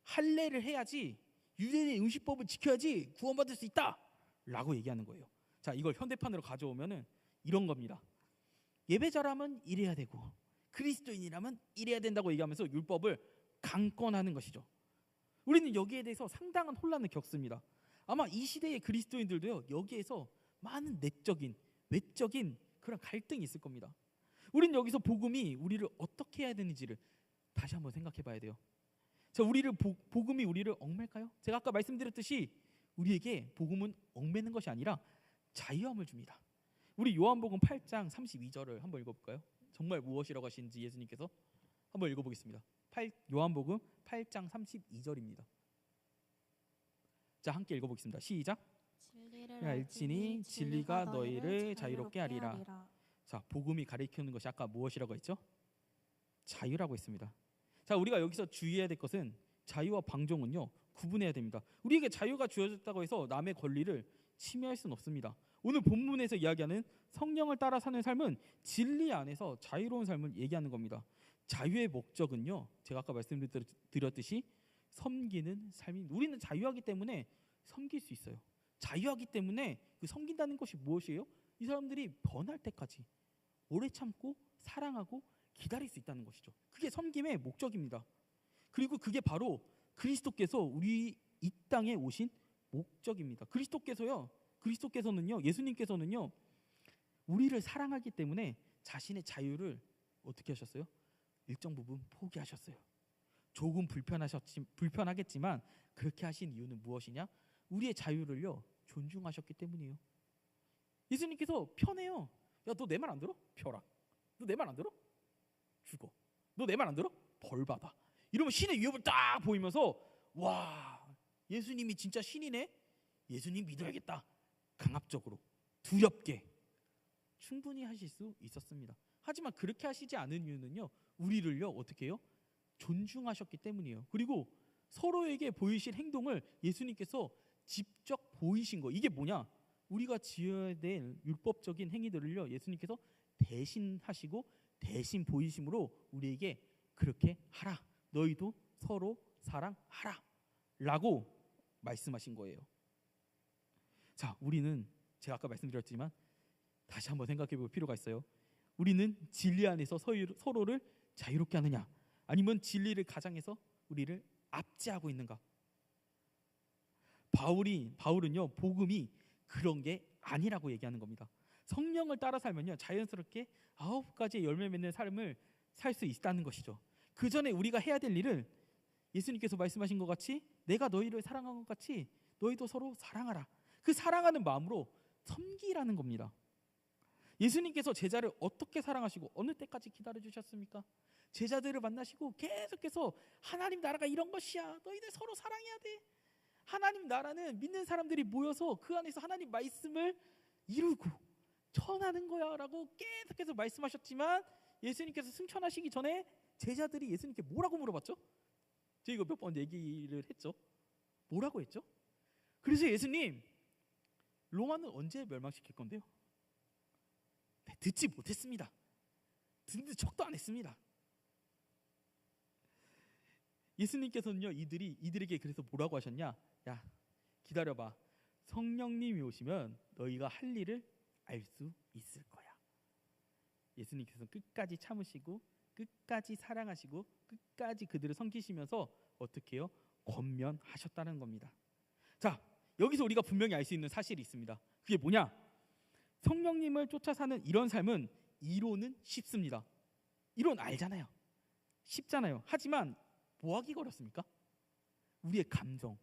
할례를 해야지, 유대인의 음식법을 지켜야지 구원받을 수 있다 라고 얘기하는 거예요. 자, 이걸 현대판으로 가져오면은 이런 겁니다. 예배자라면 이래야 되고 그리스도인이라면 이래야 된다고 얘기하면서 율법을 강권하는 것이죠. 우리는 여기에 대해서 상당한 혼란을 겪습니다. 아마 이 시대의 그리스도인들도요 여기에서 많은 내적인 외적인 그런 갈등이 있을 겁니다. 우리는 여기서 복음이 우리를 어떻게 해야 되는지를 다시 한번 생각해 봐야 돼요. 자, 복음이 우리를 얽맬까요? 제가 아까 말씀드렸듯이 우리에게 복음은 얽매는 것이 아니라 자유함을 줍니다. 우리 요한복음 8장 32절을 한번 읽어볼까요? 정말 무엇이라고 하시는지 예수님께서 한번 읽어보겠습니다. 요한복음 8장 32절입니다. 자, 함께 읽어보겠습니다. 시작. 진리를 알지니 진리가 너희를 자유롭게 하리라. 자, 복음이 가리키는 것이 아까 무엇이라고 했죠? 자유라고 했습니다. 자, 우리가 여기서 주의해야 될 것은 자유와 방종은요 구분해야 됩니다. 우리에게 자유가 주어졌다고 해서 남의 권리를 침해할 수는 없습니다. 오늘 본문에서 이야기하는 성령을 따라 사는 삶은 진리 안에서 자유로운 삶을 얘기하는 겁니다. 자유의 목적은요 제가 아까 말씀드렸듯이 섬기는 삶입니다. 우리는 자유하기 때문에 섬길 수 있어요. 자유하기 때문에 그 섬긴다는 것이 무엇이에요? 이 사람들이 변할 때까지 오래 참고 사랑하고 기다릴 수 있다는 것이죠. 그게 섬김의 목적입니다. 그리고 그게 바로 그리스도께서 우리 이 땅에 오신 목적입니다. 그리스도께서는요 예수님께서는요 우리를 사랑하기 때문에 자신의 자유를 어떻게 하셨어요? 일정 부분 포기하셨어요. 조금 불편하겠지만 그렇게 하신 이유는 무엇이냐? 우리의 자유를요 존중하셨기 때문이에요. 예수님께서 편해요. 야, 너 내 말 안 들어? 펴라. 너 내 말 안 들어? 죽어. 너 내 말 안 들어? 벌 받아. 이러면 신의 위협을 딱 보이면서 와, 예수님이 진짜 신이네? 예수님 믿어야겠다. 강압적으로, 두렵게 충분히 하실 수 있었습니다. 하지만 그렇게 하시지 않은 이유는요 우리를요 어떻게 해요? 존중하셨기 때문이에요. 그리고 서로에게 보이실 행동을 예수님께서 직접 보이신 거. 이게 뭐냐? 우리가 지어야 될 율법적인 행위들을요 예수님께서 대신 하시고 대신 보이심으로 우리에게 그렇게 하라, 너희도 서로 사랑하라 라고 말씀하신 거예요. 자, 우리는 제가 아까 말씀드렸지만 다시 한번 생각해 볼 필요가 있어요. 우리는 진리 안에서 서로를 자유롭게 하느냐, 아니면 진리를 가장해서 우리를 압제하고 있는가? 바울은요 복음이 그런 게 아니라고 얘기하는 겁니다. 성령을 따라 살면요 자연스럽게 9가지의 열매 맺는 삶을 살 수 있다는 것이죠. 그 전에 우리가 해야 될 일을 예수님께서 말씀하신 것 같이 내가 너희를 사랑한 것 같이 너희도 서로 사랑하라. 그 사랑하는 마음으로 섬기라는 겁니다. 예수님께서 제자를 어떻게 사랑하시고 어느 때까지 기다려주셨습니까? 제자들을 만나시고 계속해서 하나님 나라가 이런 것이야, 너희들 서로 사랑해야 돼, 하나님 나라는 믿는 사람들이 모여서 그 안에서 하나님 말씀을 이루고 전하는 거야라고 계속해서 말씀하셨지만 예수님께서 승천하시기 전에 제자들이 예수님께 뭐라고 물어봤죠? 저희가 몇 번 얘기를 했죠. 뭐라고 했죠? 그래서 예수님, 로마는 언제 멸망시킬 건데요? 네, 듣지 못했습니다. 듣는 척도 안 했습니다. 예수님께서는요, 이들에게 그래서 뭐라고 하셨냐? 야, 기다려봐. 성령님이 오시면 너희가 할 일을 알 수 있을 거야. 예수님께서 끝까지 참으시고 끝까지 사랑하시고 끝까지 그들을 섬기시면서 어떻게 해요? 권면하셨다는 겁니다. 자, 여기서 우리가 분명히 알 수 있는 사실이 있습니다. 그게 뭐냐? 성령님을 쫓아 사는 이런 삶은 이론은 쉽습니다. 이론 알잖아요. 쉽잖아요. 하지만 뭐 하기가 어렵습니까? 우리의 감정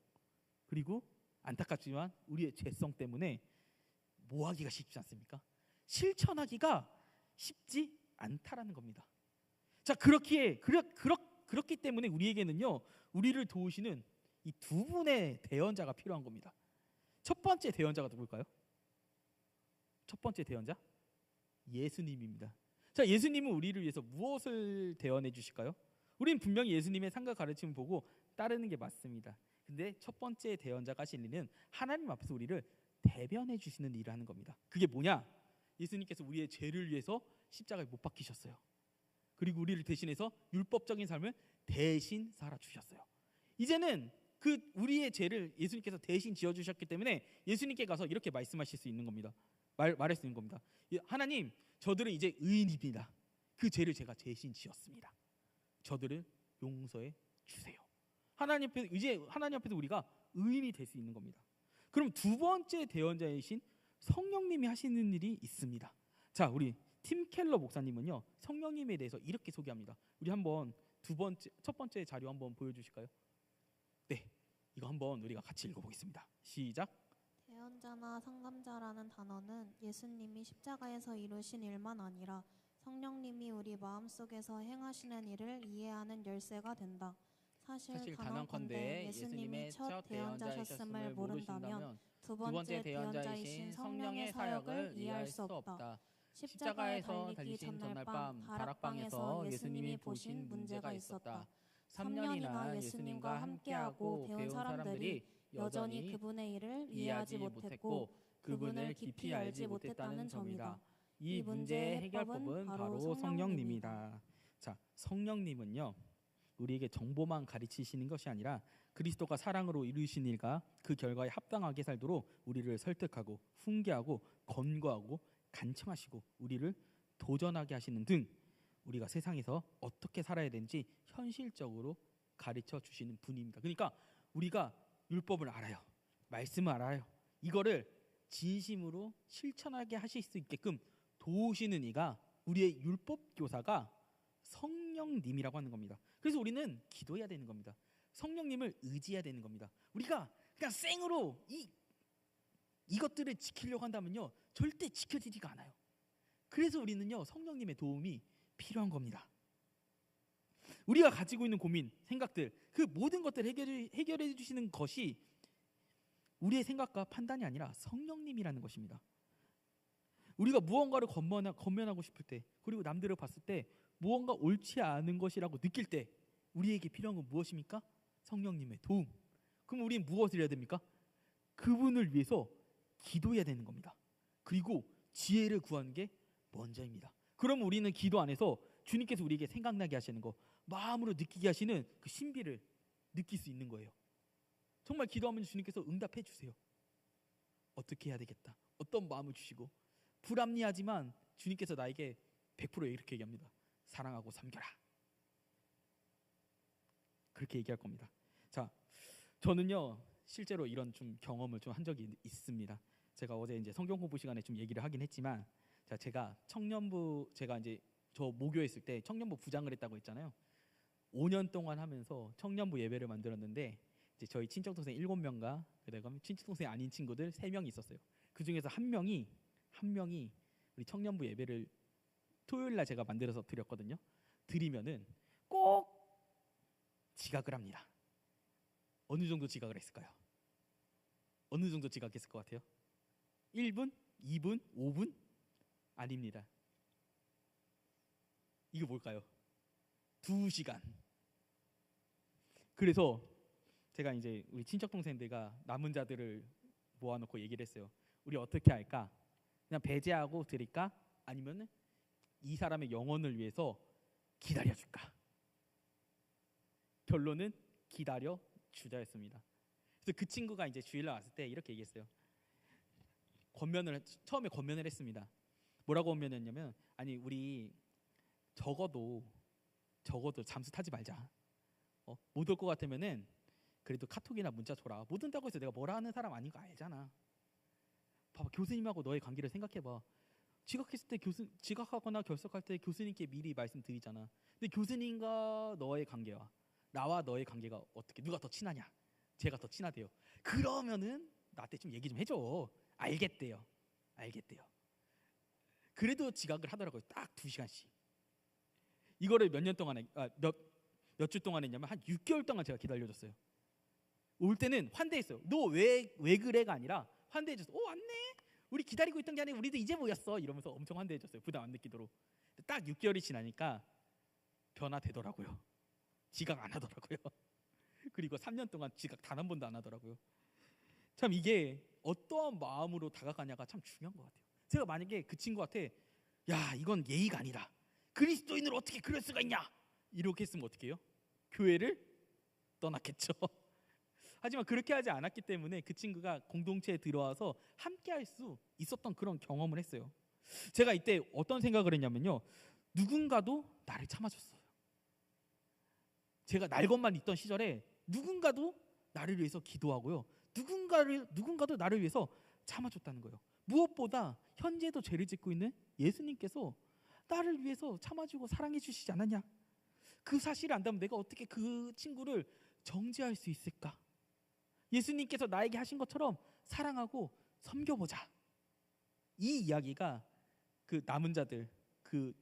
그리고 안타깝지만 우리의 죄성 때문에 뭐 하기가 쉽지 않습니까? 실천하기가 쉽지 않다라는 겁니다. 자, 그렇기 때문에 우리에게는요, 우리를 도우시는 이 두 분의 대언자가 필요한 겁니다. 첫 번째 대언자가 누굴까요? 첫 번째 대언자? 예수님입니다. 자, 예수님은 우리를 위해서 무엇을 대언해 주실까요? 우리는 분명히 예수님의 삶과 가르침을 보고 따르는 게 맞습니다. 근데 첫 번째 대언자가 하실 일은 하나님 앞에서 우리를 대변해 주시는 일을 하는 겁니다. 그게 뭐냐? 예수님께서 우리의 죄를 위해서 십자가에 못 박히셨어요. 그리고 우리를 대신해서 율법적인 삶을 대신 살아주셨어요. 이제는 그 우리의 죄를 예수님께서 대신 지어주셨기 때문에 예수님께 가서 이렇게 말씀하실 수 있는 겁니다. 말할 수 있는 겁니다. 하나님, 저들은 이제 의인입니다. 그 죄를 제가 대신 지었습니다. 저들을 용서해 주세요. 이제 하나님 앞에서 우리가 의인이 될 수 있는 겁니다. 그럼 두 번째 대언자이신 성령님이 하시는 일이 있습니다. 자, 우리 팀 켈러 목사님은요, 성령님에 대해서 이렇게 소개합니다. 우리 한번 첫 번째 자료 한번 보여주실까요? 네, 이거 한번 우리가 같이 읽어보겠습니다. 시작. 대언자나 상담자라는 단어는 예수님이 십자가에서 이루신 일만 아니라 성령님이 우리 마음속에서 행하시는 일을 이해하는 열쇠가 된다. 사실 단언컨대 예수님이 첫 대언자셨음을 모른다면 두 번째 대언자이신 성령의 사역을 이해할 수 없다. 십자가에 달리기 전날 밤 다락방에서 예수님이 보신 문제가 있었다. 3년이나 예수님과 함께하고 배운 사람들이 여전히 그분의 일을 이해하지 못했고 그분을 깊이 알지 못했다는 점이다. 이 문제의 해결법은 바로 성령님이다. 자, 성령님은요, 우리에게 정보만 가르치시는 것이 아니라 그리스도가 사랑으로 이루신 일과 그 결과에 합당하게 살도록 우리를 설득하고 훈계하고 권고하고 간청하시고 우리를 도전하게 하시는 등 우리가 세상에서 어떻게 살아야 되는지 현실적으로 가르쳐 주시는 분입니다. 그러니까 우리가 율법을 알아요. 말씀을 알아요. 이거를 진심으로 실천하게 하실 수 있게끔 도우시는 이가 우리의 율법 교사가 성령님이라고 하는 겁니다. 그래서 우리는 기도해야 되는 겁니다. 성령님을 의지해야 되는 겁니다. 우리가 그냥 생으로 이것들을 지키려고 한다면요, 절대 지켜지지가 않아요. 그래서 우리는요, 성령님의 도움이 필요한 겁니다. 우리가 가지고 있는 고민, 생각들, 그 모든 것들을 해결해 주시는 것이 우리의 생각과 판단이 아니라 성령님이라는 것입니다. 우리가 무언가를 권면하고 싶을 때, 그리고 남들을 봤을 때 무언가 옳지 않은 것이라고 느낄 때 우리에게 필요한 건 무엇입니까? 성령님의 도움. 그럼 우리는 무엇을 해야 됩니까? 그분을 위해서 기도해야 되는 겁니다. 그리고 지혜를 구하는 게 먼저입니다. 그럼 우리는 기도 안에서 주님께서 우리에게 생각나게 하시는 거, 마음으로 느끼게 하시는 그 신비를 느낄 수 있는 거예요. 정말 기도하면 주님께서 응답해 주세요. 어떻게 해야 되겠다, 어떤 마음을 주시고, 불합리하지만 주님께서 나에게 100% 이렇게 얘기합니다. 사랑하고 섬겨라. 그렇게 얘기할 겁니다. 자, 저는요, 실제로 이런 좀 경험을 좀 한 적이 있습니다. 제가 어제 이제 성경 공부 시간에 좀 얘기를 하긴 했지만, 제가 이제 저 모교에 있을 때 청년부 부장을 했다고 했잖아요. 5년 동안 하면서 청년부 예배를 만들었는데, 이제 저희 친척 동생 7명과 그다음에 친척 동생 아닌 친구들 3명이 있었어요. 그 중에서 한 명이 우리 청년부 예배를 토요일 날 제가 만들어서 드렸거든요. 드리면은 꼭 지각을 합니다. 어느 정도 지각을 했을까요? 어느 정도 지각했을 것 같아요? 1분? 2분? 5분? 아닙니다. 이거 뭘까요? 2시간. 그래서 제가 이제 우리 친척 동생들과 남은 자들을 모아놓고 얘기를 했어요. 우리 어떻게 할까? 그냥 배제하고 드릴까? 아니면 이 사람의 영혼을 위해서 기다려줄까? 결론은 기다려 주자였습니다. 그래서 그 친구가 이제 주일날 왔을 때 이렇게 얘기했어요. 처음에 권면을 했습니다. 뭐라고 권면했냐면, 아니 우리 적어도 잠수 타지 말자. 못 올 것 같으면은 그래도 카톡이나 문자 줘라. 못 온다고 해서 내가 뭐라 하는 사람 아닌 거 알잖아. 봐봐, 교수님하고 너의 관계를 생각해봐. 지각했을 때 지각하거나 결석할 때 교수님께 미리 말씀드리잖아. 근데 교수님과 너의 관계와 나와 너의 관계가 어떻게, 누가 더 친하냐? 제가 더 친하대요. 그러면은 나한테 좀 얘기 좀 해줘. 알겠대요. 그래도 지각을 하더라고요. 딱 2시간씩. 이거를 몇 년 동안 몇 주 동안 했냐면 한 6개월 동안 제가 기다려줬어요. 올 때는 환대했어요. 너 왜 그래가 아니라 환대해줬어. 왔네. 우리 기다리고 있던 게 아니라 우리도 이제 모였어. 이러면서 엄청 환대해줬어요. 부담 안 느끼도록. 딱 6개월이 지나니까 변화되더라고요. 지각 안 하더라고요. 그리고 3년 동안 지각 단 한 번도 안 하더라고요. 참 이게 어떠한 마음으로 다가가냐가 참 중요한 것 같아요. 제가 만약에 그 친구한테 야 이건 예의가 아니다. 그리스도인을 어떻게 그럴 수가 있냐? 이렇게 했으면 어떻게 해요? 교회를 떠났겠죠. 하지만 그렇게 하지 않았기 때문에 그 친구가 공동체에 들어와서 함께 할 수 있었던 그런 경험을 했어요. 제가 이때 어떤 생각을 했냐면요. 누군가도 나를 참아줬어요. 제가 날것만 있던 시절에 누군가도 나를 위해서 기도하고요. 누군가도 나를 위해서 참아줬다는 거예요. 무엇보다 현재도 죄를 짓고 있는 예수님께서 나를 위해서 참아주고 사랑해 주시지 않았냐? 그 사실을 안다면 내가 어떻게 그 친구를 정죄할 수 있을까? 예수님께서 나에게 하신 것처럼 사랑하고 섬겨보자. 이 이야기가 그 남은 자들, 그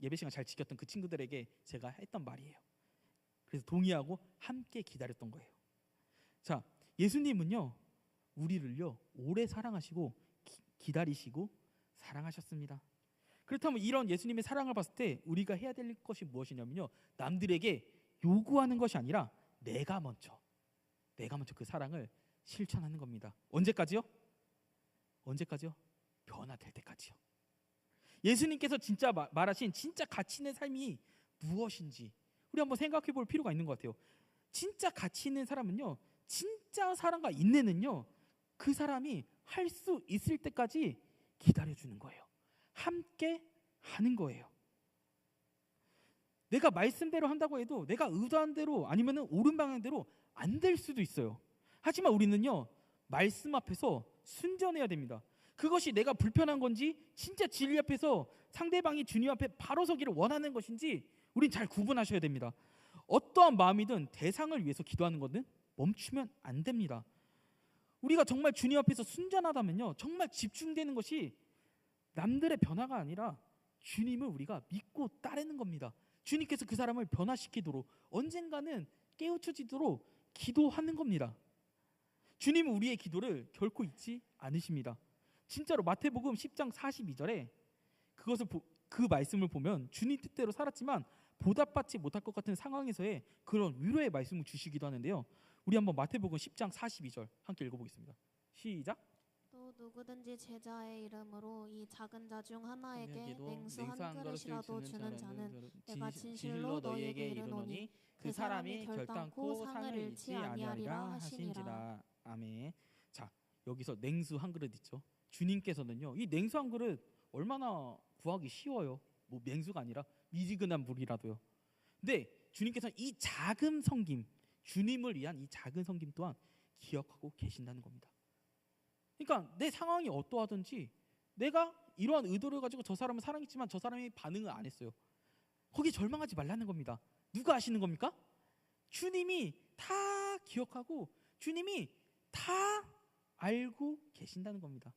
예배 시간 잘 지켰던 그 친구들에게 제가 했던 말이에요. 그래서 동의하고 함께 기다렸던 거예요. 자, 예수님은요 우리를요 오래 사랑하시고 기다리시고 사랑하셨습니다. 그렇다면 이런 예수님의 사랑을 봤을 때 우리가 해야 될 것이 무엇이냐면요, 남들에게 요구하는 것이 아니라 내가 먼저 그 사랑을 실천하는 겁니다. 언제까지요? 변화될 때까지요. 예수님께서 진짜 말하신 진짜 가치 있는 삶이 무엇인지 우리 한번 생각해 볼 필요가 있는 것 같아요. 진짜 가치 있는 사람은요, 진짜 사랑과 인내는요, 그 사람이 할 수 있을 때까지 기다려주는 거예요. 함께 하는 거예요. 내가 말씀대로 한다고 해도 내가 의도한 대로 아니면 옳은 방향대로 안 될 수도 있어요. 하지만 우리는요 말씀 앞에서 순전해야 됩니다. 그것이 내가 불편한 건지 진짜 진리 앞에서 상대방이 주님 앞에 바로 서기를 원하는 것인지 우린 잘 구분하셔야 됩니다. 어떠한 마음이든 대상을 위해서 기도하는 것은 멈추면 안 됩니다. 우리가 정말 주님 앞에서 순전하다면요 정말 집중되는 것이 남들의 변화가 아니라 주님을 우리가 믿고 따르는 겁니다. 주님께서 그 사람을 변화시키도록 언젠가는 깨우쳐지도록 기도하는 겁니다. 주님은 우리의 기도를 결코 잊지 않으십니다. 진짜로 마태복음 10장 42절에 그 말씀을 보면 주님 뜻대로 살았지만 보답받지 못할 것 같은 상황에서의 그런 위로의 말씀을 주시기도 하는데요. 우리 한번 마태복음 10장 42절 함께 읽어보겠습니다. 시작. 또 누구든지 제자의 이름으로 이 작은 자 중 하나에게 냉수 한 그릇이라도 주는 자는 내가 진실로 너희에게 이르노니 그 사람이 결단코 상을 잃지 아니하리라 하시니라. 아멘. 자, 여기서 냉수 한 그릇 있죠. 주님께서는요 이 냉수 한 그릇 얼마나 구하기 쉬워요. 뭐 냉수가 아니라 미지근한 물이라도요. 근데 주님께서는 이 작은 섬김, 주님을 위한 이 작은 섬김 또한 기억하고 계신다는 겁니다. 그러니까 내 상황이 어떠하든지 내가 이러한 의도를 가지고 저 사람을 사랑했지만 저 사람이 반응을 안 했어요. 거기에 절망하지 말라는 겁니다. 누가 하시는 겁니까? 주님이 다 기억하고 주님이 다 알고 계신다는 겁니다.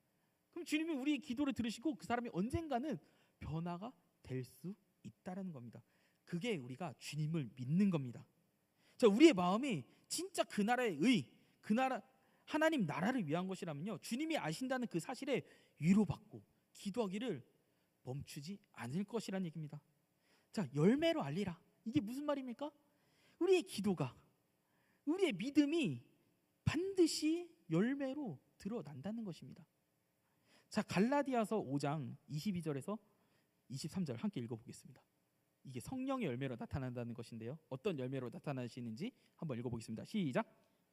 그럼 주님이 우리의 기도를 들으시고 그 사람이 언젠가는 변화가 될 수 있다는 겁니다. 그게 우리가 주님을 믿는 겁니다. 자, 우리의 마음이 진짜 그 나라의 의, 그 나라 하나님 나라를 위한 것이라면요, 주님이 아신다는 그 사실에 위로받고 기도하기를 멈추지 않을 것이라는 얘기입니다. 자, 열매로 알리라. 이게 무슨 말입니까? 우리의 기도가, 우리의 믿음이 반드시 열매로 드러난다는 것입니다. 자, 갈라디아서 5장 22절에서 23절 함께 읽어보겠습니다. 이게 성령의 열매로 나타난다는 것인데요, 어떤 열매로 나타나시는지 한번 읽어보겠습니다. 시작.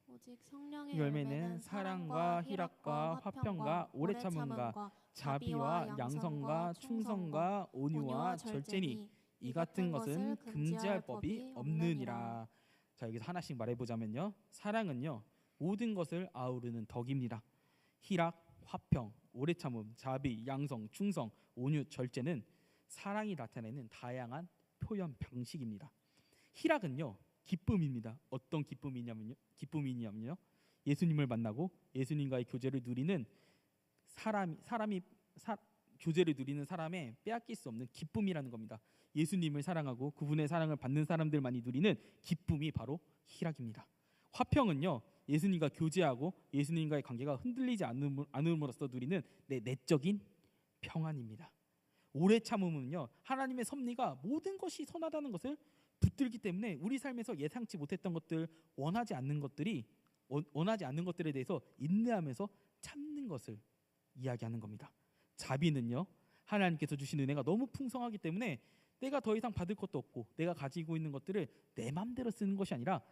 오직 성령의 열매는 사랑과 희락과 화평과 오래 참음과 자비와 양성과 충성과 온유와 절제니 이 같은 것은 금지할 법이 없느니라. 자, 여기서 하나씩 말해보자면요, 사랑은요 모든 것을 아우르는 덕입니다. 희락, 화평, 오래 참음, 자비, 양성, 충성, 온유, 절제는 사랑이 나타내는 다양한 표현 방식입니다. 희락은요 기쁨입니다. 어떤 기쁨이냐면요, 예수님을 만나고 예수님과의 교제를 누리는 교제를 누리는 사람의 빼앗길 수 없는 기쁨이라는 겁니다. 예수님을 사랑하고 그분의 사랑을 받는 사람들만이 누리는 기쁨이 바로 희락입니다. 화평은요, 예수님과 교제하고 예수님과의 관계가 흔들리지 않음으로써 누리는 내적인 평안입니다. 오래 참음은요, 하나님의 섭리가 모든 것이 선하다는 것을 붙들기 때문에 우리 삶에서 예상치 못했던 것들, 원하지 않는 것들에 대해서 인내하면서 참는 것을 이야기하는 겁니다. 자비는요, 하나님께서 주신 은혜가 너무 풍성하기 때문에 내가 더 이상 받을 것도 없고 내가 가지고 있는 것들을 내 마음대로 쓰는 것이 아니라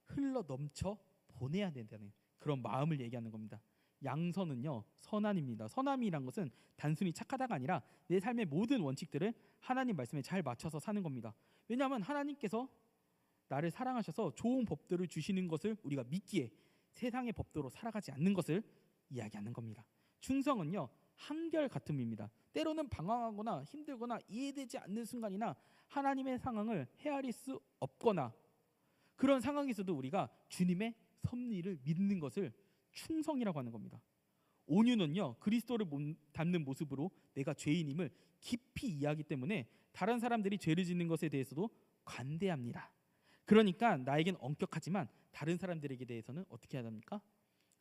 흘러 넘쳐 보내야 된다는 그런 마음을 얘기하는 겁니다. 양선은요, 선함입니다. 선함이란 것은 단순히 착하다가 아니라 내 삶의 모든 원칙들을 하나님 말씀에 잘 맞춰서 사는 겁니다. 왜냐하면 하나님께서 나를 사랑하셔서 좋은 법들을 주시는 것을 우리가 믿기에 세상의 법도로 살아가지 않는 것을 이야기하는 겁니다. 충성은요, 한결같음입니다. 때로는 방황하거나 힘들거나 이해되지 않는 순간이나 하나님의 상황을 헤아릴 수 없거나 그런 상황에서도 우리가 주님의 섭리를 믿는 것을 충성이라고 하는 겁니다. 온유는요, 그리스도를 닮는 모습으로 내가 죄인임을 깊이 이해하기 때문에 다른 사람들이 죄를 짓는 것에 대해서도 관대합니다. 그러니까 나에겐 엄격하지만 다른 사람들에게 대해서는 어떻게 해야 합니까?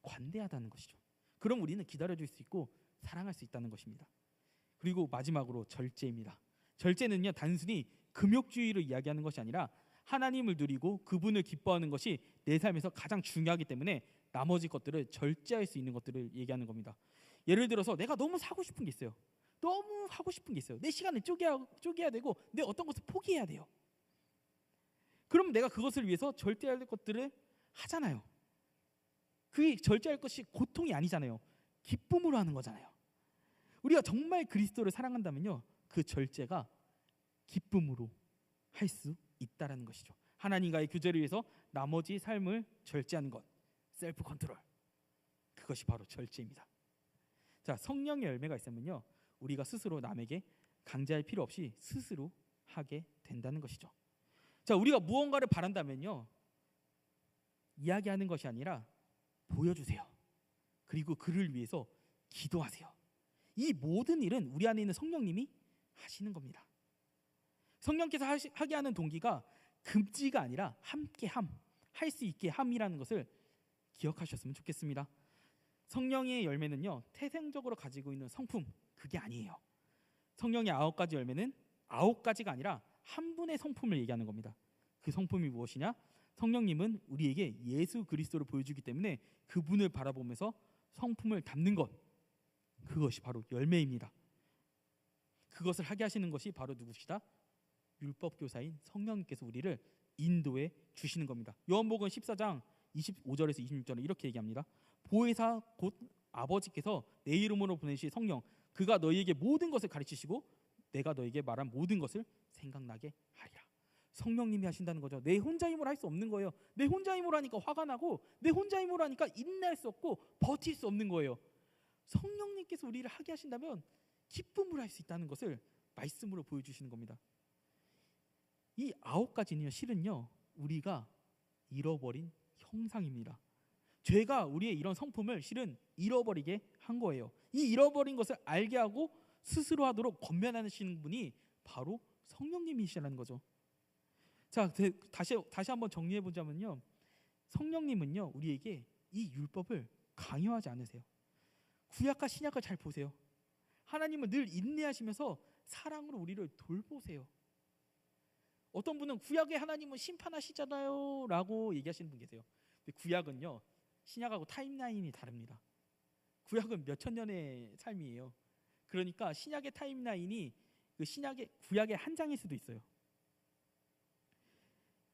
관대하다는 것이죠. 그럼 우리는 기다려줄 수 있고 사랑할 수 있다는 것입니다. 그리고 마지막으로 절제입니다. 절제는요, 단순히 금욕주의를 이야기하는 것이 아니라 하나님을 누리고 그분을 기뻐하는 것이 내 삶에서 가장 중요하기 때문에 나머지 것들을 절제할 수 있는 것들을 얘기하는 겁니다. 예를 들어서 내가 너무 사고 싶은 게 있어요. 너무 하고 싶은 게 있어요. 내 시간을 쪼개야 되고 내 어떤 것을 포기해야 돼요. 그럼 내가 그것을 위해서 절제할 것들을 하잖아요. 그게 절제할 것이 고통이 아니잖아요. 기쁨으로 하는 거잖아요. 우리가 정말 그리스도를 사랑한다면요, 그 절제가 기쁨으로 할 수 있다라는 것이죠. 하나님과의 교제를 위해서 나머지 삶을 절제하는 것, 셀프 컨트롤, 그것이 바로 절제입니다. 자, 성령의 열매가 있으면요, 우리가 스스로 남에게 강제할 필요 없이 스스로 하게 된다는 것이죠. 자, 우리가 무언가를 바란다면요, 이야기하는 것이 아니라 보여주세요. 그리고 그를 위해서 기도하세요. 이 모든 일은 우리 안에 있는 성령님이 하시는 겁니다. 성령께서 하게 하는 동기가 금지가 아니라 함께함, 할 수 있게 함이라는 것을 기억하셨으면 좋겠습니다. 성령의 열매는요, 태생적으로 가지고 있는 성품, 그게 아니에요. 성령의 9가지 열매는 9가지가 아니라 한 분의 성품을 얘기하는 겁니다. 그 성품이 무엇이냐? 성령님은 우리에게 예수 그리스도를 보여주기 때문에 그분을 바라보면서 성품을 담는 것, 그것이 바로 열매입니다. 그것을 하게 하시는 것이 바로 누구시다? 율법교사인 성령님께서 우리를 인도해 주시는 겁니다. 요한복음 14장 25절에서 26절은 이렇게 얘기합니다. 보혜사 곧 아버지께서 내 이름으로 보내신 성령, 그가 너희에게 모든 것을 가르치시고 내가 너희에게 말한 모든 것을 생각나게 하리라. 성령님이 하신다는 거죠. 내 혼자 힘으로 할 수 없는 거예요. 내 혼자 힘으로 하니까 화가 나고 내 혼자 힘으로 하니까 인내할 수 없고 버틸 수 없는 거예요. 성령님께서 우리를 하게 하신다면 기쁨으로 할 수 있다는 것을 말씀으로 보여주시는 겁니다. 이 9가지는요, 실은요, 우리가 잃어버린 형상입니다. 죄가 우리의 이런 성품을 실은 잃어버리게 한 거예요. 이 잃어버린 것을 알게 하고 스스로 하도록 권면하시는 분이 바로 성령님이시라는 거죠. 자, 다시 한번 정리해 보자면요, 성령님은요, 우리에게 이 율법을 강요하지 않으세요. 구약과 신약을 잘 보세요. 하나님은 늘 인내하시면서 사랑으로 우리를 돌보세요. 어떤 분은 구약의 하나님은 심판하시잖아요 라고 얘기하시는 분 계세요. 근데 구약은요, 신약하고 타임라인이 다릅니다. 구약은 몇천 년의 삶이에요. 그러니까 신약의 타임라인이 그 구약의 한 장일 수도 있어요.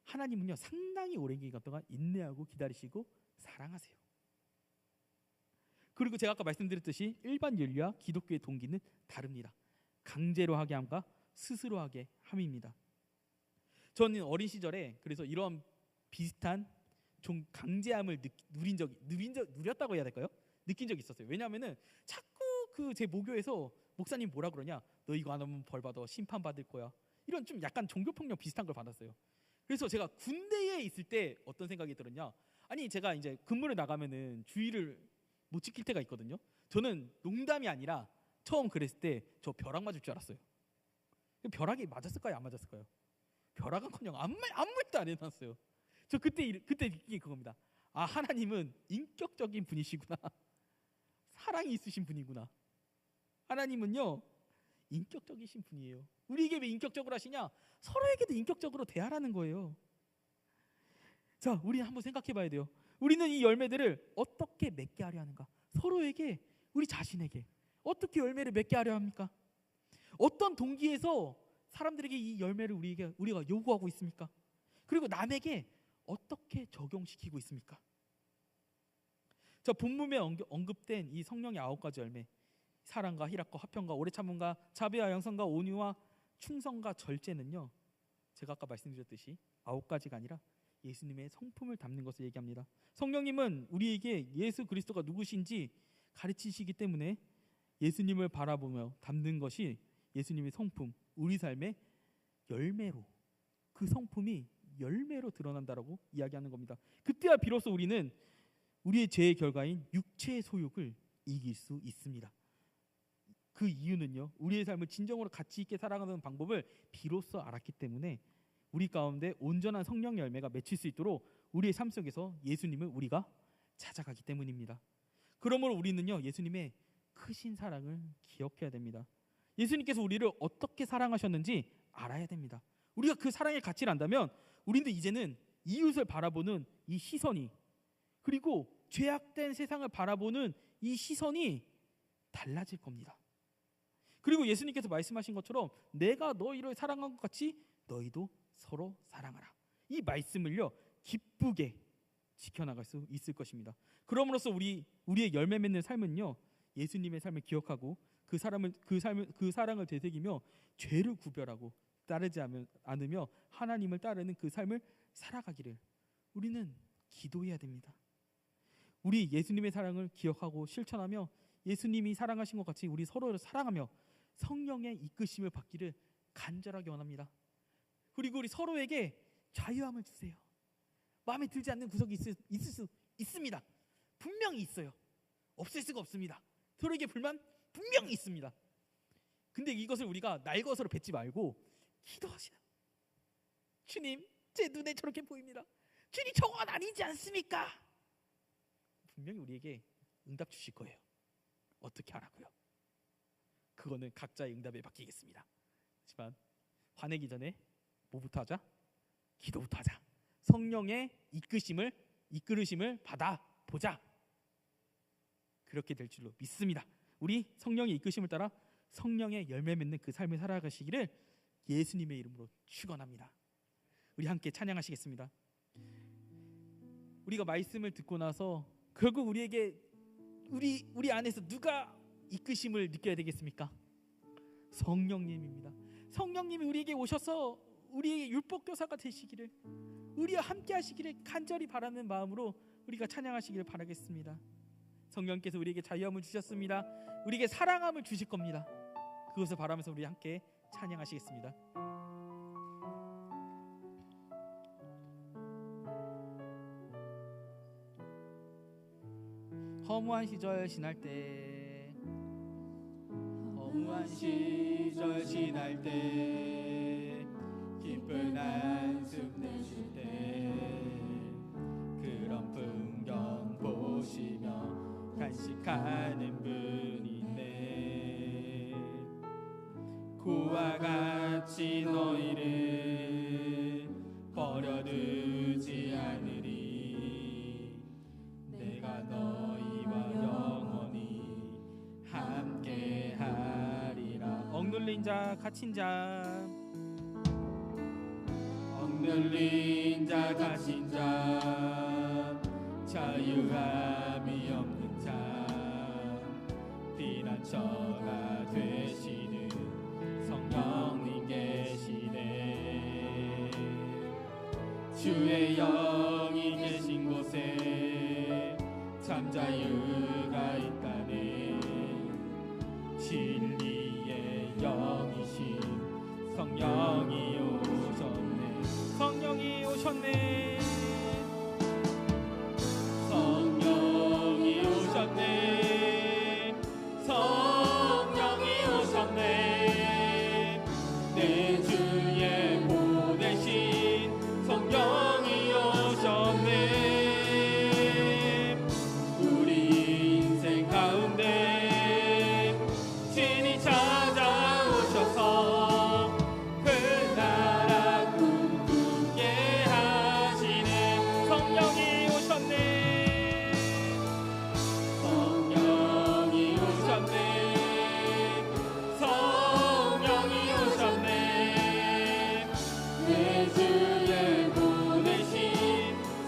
하나님은요, 상당히 오랜 기간 동안 인내하고 기다리시고 사랑하세요. 그리고 제가 아까 말씀드렸듯이 일반 윤리와 기독교의 동기는 다릅니다. 강제로 하게 함과 스스로 하게 함입니다. 저는 어린 시절에 그래서 이런 비슷한 좀 강제함을 누렸다고 해야 될까요? 느낀 적이 있었어요. 왜냐하면은 자꾸 그 제 모교에서 목사님 뭐라 그러냐, 너 이거 안 하면 벌 받아, 심판 받을 거야, 이런 좀 약간 종교폭력 비슷한 걸 받았어요. 그래서 제가 군대에 있을 때 어떤 생각이 들었냐, 아니 제가 이제 근무를 나가면은 주의를 못 지킬 때가 있거든요. 저는 농담이 아니라 처음 그랬을 때 저 벼락 맞을 줄 알았어요. 벼락이 맞았을까요, 안 맞았을까요? 벼락은커녕 아무 말도 안 해놨어요. 저 그때 느낀 게 그겁니다. 아, 하나님은 인격적인 분이시구나. 사랑이 있으신 분이구나. 하나님은요, 인격적이신 분이에요. 우리에게 왜 인격적으로 하시냐? 서로에게도 인격적으로 대하라는 거예요. 자, 우리 한번 생각해 봐야 돼요. 우리는 이 열매들을 어떻게 맺게 하려 하는가? 서로에게, 우리 자신에게 어떻게 열매를 맺게 하려 합니까? 어떤 동기에서 사람들에게 이 열매를 우리가 요구하고 있습니까? 그리고 남에게 어떻게 적용시키고 있습니까? 자, 본문에 언급된 이 성령의 9가지 열매, 사랑과 희락과 화평과 오래 참음과 자비와 양선과 온유와 충성과 절제는요, 제가 아까 말씀드렸듯이 9가지가 아니라 예수님의 성품을 담는 것을 얘기합니다. 성령님은 우리에게 예수 그리스도가 누구신지 가르치시기 때문에 예수님을 바라보며 담는 것이 예수님의 성품, 우리 삶의 열매로, 그 성품이 열매로 드러난다라고 이야기하는 겁니다. 그때야 비로소 우리는 우리의 죄의 결과인 육체의 소욕을 이길 수 있습니다. 그 이유는요, 우리의 삶을 진정으로 가치 있게 살아가는 방법을 비로소 알았기 때문에 우리 가운데 온전한 성령 열매가 맺힐 수 있도록 우리의 삶 속에서 예수님을 우리가 찾아가기 때문입니다. 그러므로 우리는요, 예수님의 크신 사랑을 기억해야 됩니다. 예수님께서 우리를 어떻게 사랑하셨는지 알아야 됩니다. 우리가 그 사랑의 가치를 안다면 우리는 이제는 이웃을 바라보는 이 시선이, 그리고 죄악된 세상을 바라보는 이 시선이 달라질 겁니다. 그리고 예수님께서 말씀하신 것처럼 내가 너희를 사랑한 것 같이 너희도 서로 사랑하라. 이 말씀을요, 기쁘게 지켜나갈 수 있을 것입니다. 그럼으로써 우리의 열매 맺는 삶은요, 예수님의 삶을 기억하고 그 사랑을 되새기며 죄를 구별하고 따르지 않으며 하나님을 따르는 그 삶을 살아가기를 우리는 기도해야 됩니다. 우리 예수님의 사랑을 기억하고 실천하며 예수님이 사랑하신 것 같이 우리 서로를 사랑하며 성령의 이끄심을 받기를 간절하게 원합니다. 그리고 우리 서로에게 자유함을 주세요. 마음에 들지 않는 구석이 있을 수 있습니다. 분명히 있어요. 없을 수가 없습니다. 서로에게 불만 분명히 있습니다. 근데 이것을 우리가 날것으로 뱉지 말고 기도하시라. 주님, 제 눈에 저렇게 보입니다. 주님, 저건 아니지 않습니까? 분명히 우리에게 응답 주실 거예요. 어떻게 하라고요? 그거는 각자의 응답에 맡기겠습니다. 하지만 화내기 전에 뭐부터 하자? 기도부터 하자. 성령의 이끌으심을 받아보자. 그렇게 될 줄로 믿습니다. 우리 성령의 이끄심을 따라 성령의 열매 맺는 그 삶을 살아가시기를 예수님의 이름으로 축원합니다. 우리 함께 찬양하시겠습니다. 우리가 말씀을 듣고 나서 결국 우리 안에서 누가 이끄심을 느껴야 되겠습니까? 성령님입니다. 성령님이 우리에게 오셔서 우리의 율법교사가 되시기를, 우리와 함께 하시기를 간절히 바라는 마음으로 우리가 찬양하시기를 바라겠습니다. 성령께서 우리에게 자유함을 주셨습니다. 우리에게 사랑함을 주실 겁니다. 그것을 바라면서 우리 함께 찬양하시겠습니다. 허무한 시절 지날 때, 허무한 시절 지날 때, 기쁜 한숨 내쉴 때, 그런 풍경 보시며 안식하는 분이네. 그와 같이 너희를 버려두지 않으리. 내가 너희와 영원히 함께하리라. 억눌린 자, 갇힌 자, 억눌린 자, 갇힌 자, 자유함이 없는 자, 피난처가 되시는 성령님 계시네. 주의 영이 계신 곳에 참 자유가 있다네. 진리의 영이신 성령이 오셨네. 성령이 오셨네. 성령이 오셨네. 성령이 오셨네. 내 주에 보내신 성령이 오셨네. 우리 인생 가운데 진이 찾아오셔서 그 나라 꿈꾸게 하시네. 성령이 오셨네. 성령이 오셨네. 성령이 오셨네. 내 주에 보내신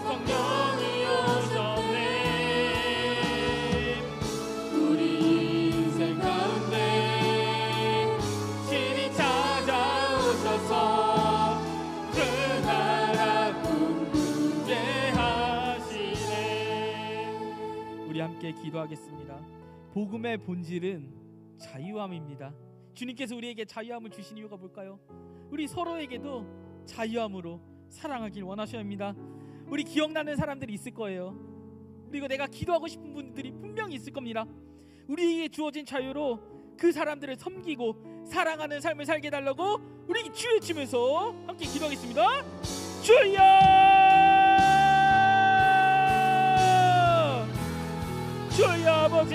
성령이 오셨네. 우리 인생 가운데 신이 찾아오셔서 그 나라 꿈꾸게 하시네. 우리 함께 기도하겠습니다. 복음의 본질은 자유함입니다. 주님께서 우리에게 자유함을 주신 이유가 뭘까요? 우리 서로에게도 자유함으로 사랑하길 원하셔야 합니다. 우리 기억나는 사람들이 있을 거예요. 그리고 내가 기도하고 싶은 분들이 분명히 있을 겁니다. 우리에게 주어진 자유로 그 사람들을 섬기고 사랑하는 삶을 살게 해달라고 우리 주여 외치면서 함께 기도하겠습니다. 주여! 주여 아버지,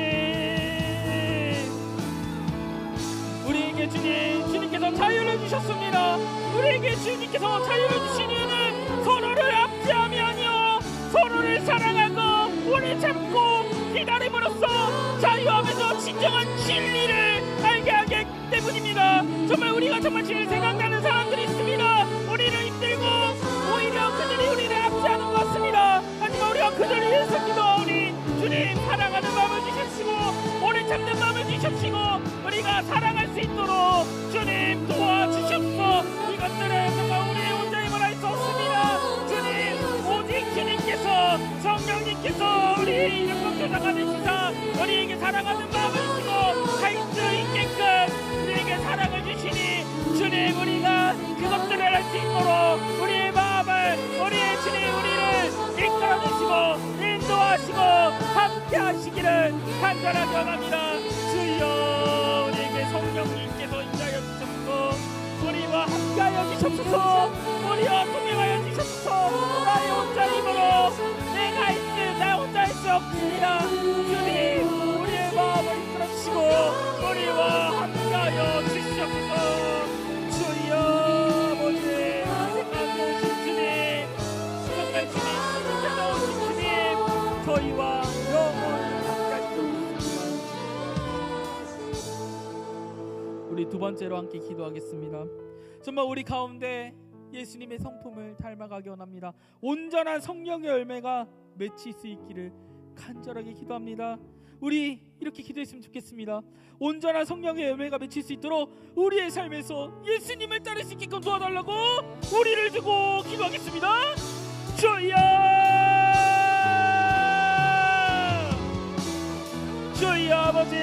우리에게 주님께서 자유를 주셨습니다. 우리에게 주님께서 자유를 주신 이유는 서로를 압제함이 아니요 서로를 사랑하고 오래 참고 기다림으로써 자유하면서 진정한 진리를 알게 하기 때문입니다. 정말 우리가 정말 진리를 생각나는 사람들이 있습니다. 우리를 힘들고 오히려 그들이 우리를 압제하는 것 같습니다. 하지만 우리가 그들을 위해서 기도하오니 주님 사랑하는 마음을 주십시고 오래 참는 마음을 주십시고 우리가 사랑할 수 있도록 주님 도와주십시오. 이것들은 정말 우리의 혼자 힘을 할 수 없습니다. 주님 오직 주님께서 성령님께서 우리 이렇게 교사가되시사 우리에게 사랑하는 마음을 주시고 할 수 있게끔 우리에게 사랑을 주시니 주님 우리가 그것들을 할 수 있도록 우리의 마음을 우리의 주님 우리를 이끌어주시고 인도하시고 함께 하시기를 간절하게 원합니다. 주여 우리에게 성령님께서 인자하여 주셨소. 우리와 함께하여 주셨소. 우리와 동행하여 주셨소. 나의 혼자 힘으로 내가 나 혼자 할 수 없습니다. 주님 우리의 마음을 이끌어주시고 우리와 함께하여 주시옵소서. 주여 아버지 생각해 오신 주님 정말 주님 진짜 오신 주님 저희와 영원히 함께하시옵소서. 우리 두 번째로 함께 기도하겠습니다. 정말 우리 가운데 예수님의 성품을 닮아가기 원합니다. 온전한 성령의 열매가 맺힐 수 있기를 간절하게 기도합니다. 우리 이렇게 기도했으면 좋겠습니다. 온전한 성령의 열매가 맺힐 수 있도록 우리의 삶에서 예수님을 따를 수 있게끔 도와달라고 우리를 두고 기도하겠습니다. 주여 주여 아버지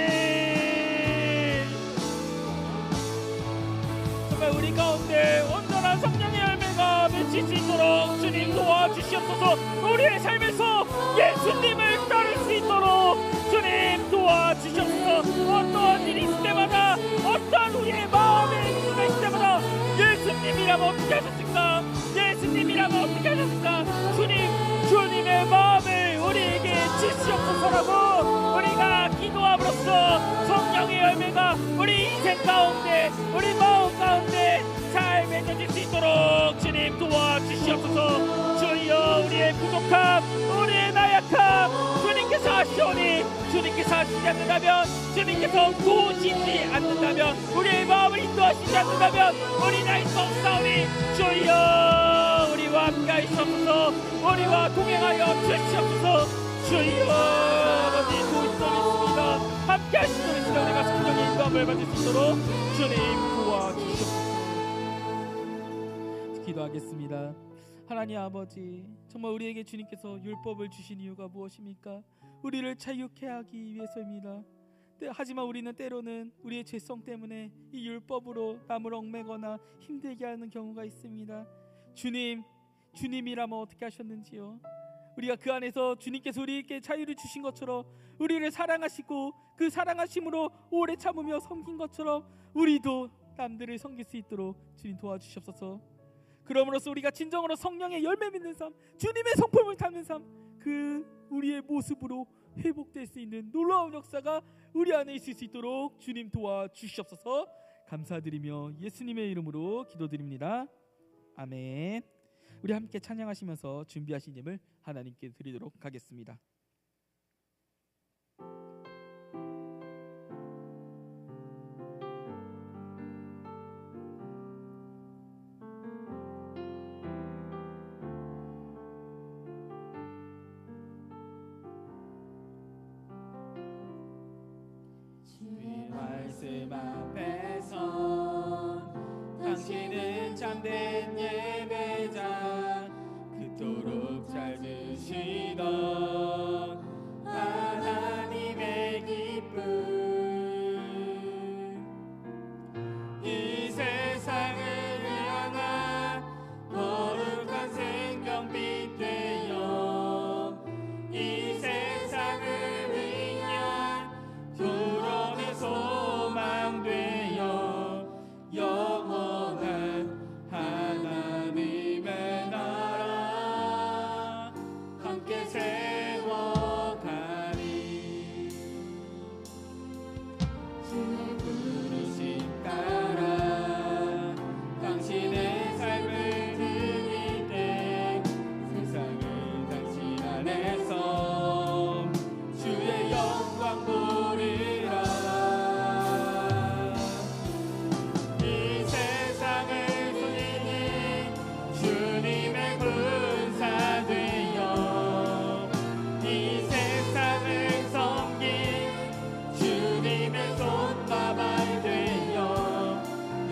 정말 우리 가운데 온전한 성령의 열매가 맺힐 수 있도록 주님 도와주시옵소서. 우리의 삶에서 예수님을 따를 수 있도록 주님 도와주시옵소서. 어떠한 일이 있을 때마다 어떠한 우리의 마음의 일이 있을 때마다 예수님이라면 어떻게 하셨습니까? 예수님이라면 어떻게 하셨습니까? 주님의 마음을 우리에게 주시옵소서라고 우리가 열매가 우리 인생 가운데 우리 마음 가운데 잘 맺어질 수 있도록 주님 도와주시옵소서. 주여 우리의 부족함 우리의 나약함 주님께서 아시오니 주님께서 하시지 않는다면 주님께서 도우시지 않는다면 우리의 마음을 인도하시지 않는다면 우리는 할 수 없사오니 주여 우리와 함께하시옵소서. 우리와 동행하여 주시옵소서. 주여 아버지 도우시옵소서. 함께하시도록 우리가 성령의 인도함을 받을 수 있도록 주님 도와주시옵소서. 기도하겠습니다. 하나님 아버지, 정말 우리에게 주님께서 율법을 주신 이유가 무엇입니까? 우리를 자유케 하기 위해서입니다. 하지만 우리는 때로는 우리의 죄성 때문에 이 율법으로 남을 얽매거나 힘들게 하는 경우가 있습니다. 주님이라면 어떻게 하셨는지요? 우리가 그 안에서 주님께서 우리에게 자유를 주신 것처럼 우리를 사랑하시고 그 사랑하심으로 오래 참으며 섬긴 것처럼 우리도 남들을 섬길 수 있도록 주님 도와주시옵소서. 그러므로써 우리가 진정으로 성령의 열매 맺는 삶, 주님의 성품을 담는 삶, 그 우리의 모습으로 회복될 수 있는 놀라운 역사가 우리 안에 있을 수 있도록 주님 도와주시옵소서. 감사드리며 예수님의 이름으로 기도드립니다. 아멘. 우리 함께 찬양하시면서 준비하신 예물 하나님께 드리도록 하겠습니다. 주의 말씀 앞에서 당신은 참된 예배자 그토록 잘 드시던 하나님의 기쁨 이 세상을 향한 거룩한 생명빛 되어 이 세상을 위한 구원의 소망 되어 영원한 하나님의 나라 함께 세워가리. 주의 부르심 따라 당신의 삶을 드릴 때 세상은 당신 안에서 주의 영광 보리라. 이 세상을 소리니 주님의 군사 되어 이 세상을 섬긴 주님의 손가발 되어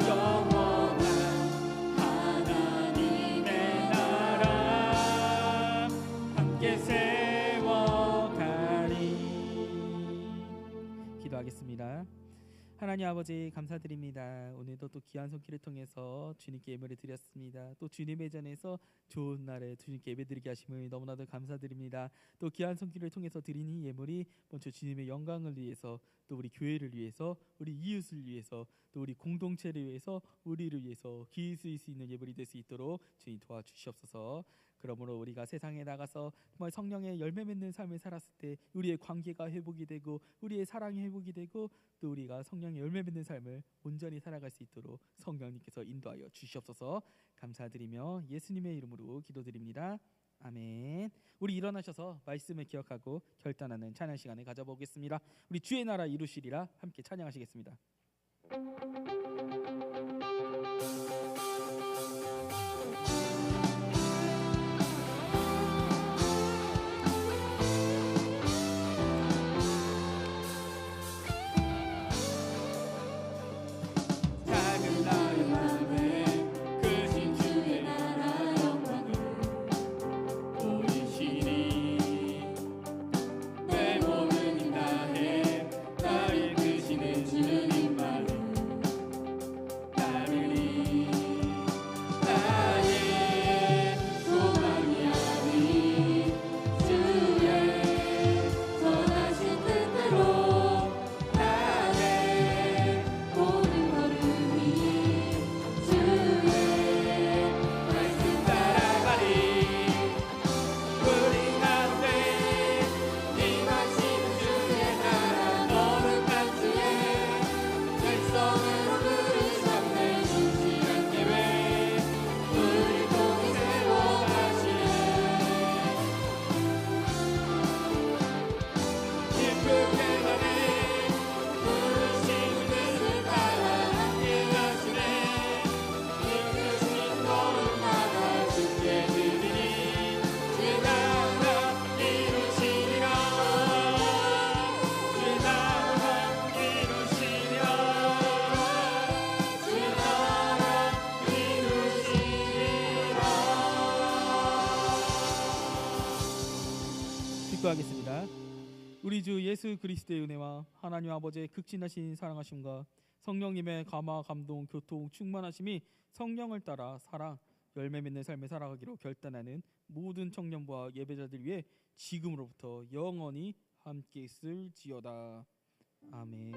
영원한 하나님의 나라 함께 세워가리. 기도하겠습니다. 하나님 아버지 감사드립니다. 오늘도 또 귀한 손길을 통해서 주님께 예물을 드렸습니다. 또 주님의 전에서 좋은 날에 주님께 예배드리게 하심을 너무나도 감사드립니다. 또 귀한 손길을 통해서 드린 이 예물이 먼저 주님의 영광을 위해서, 또 우리 교회를 위해서, 우리 이웃을 위해서, 또 우리 공동체를 위해서, 우리를 위해서 기일 수 있는 예물이 될 수 있도록 주님 도와주시옵소서. 그러므로 우리가 세상에 나가서 정말 성령의 열매 맺는 삶을 살았을 때 우리의 관계가 회복이 되고 우리의 사랑이 회복이 되고 또 우리가 성령의 열매 맺는 삶을 온전히 살아갈 수 있도록 성령님께서 인도하여 주시옵소서. 감사드리며 예수님의 이름으로 기도드립니다. 아멘. 우리 일어나셔서 말씀을 기억하고 결단하는 찬양 시간을 가져보겠습니다. 우리 주의 나라 이루시리라 함께 찬양하시겠습니다. 작은 나의 맘에 크신 주의 나라 영광을 보이시니 내 몸을 인다해 나의 크시는 주님만을 우리 주 예수 그리스도의 은혜와 하나님 아버지의 극진하신 사랑하심과 성령님의 감화, 감동, 교통, 충만하심이 성령을 따라 사랑, 열매 맺는 삶을 살아가기로 결단하는 모든 청년부와 예배자들 위해 지금으로부터 영원히 함께 있을지어다. 아멘.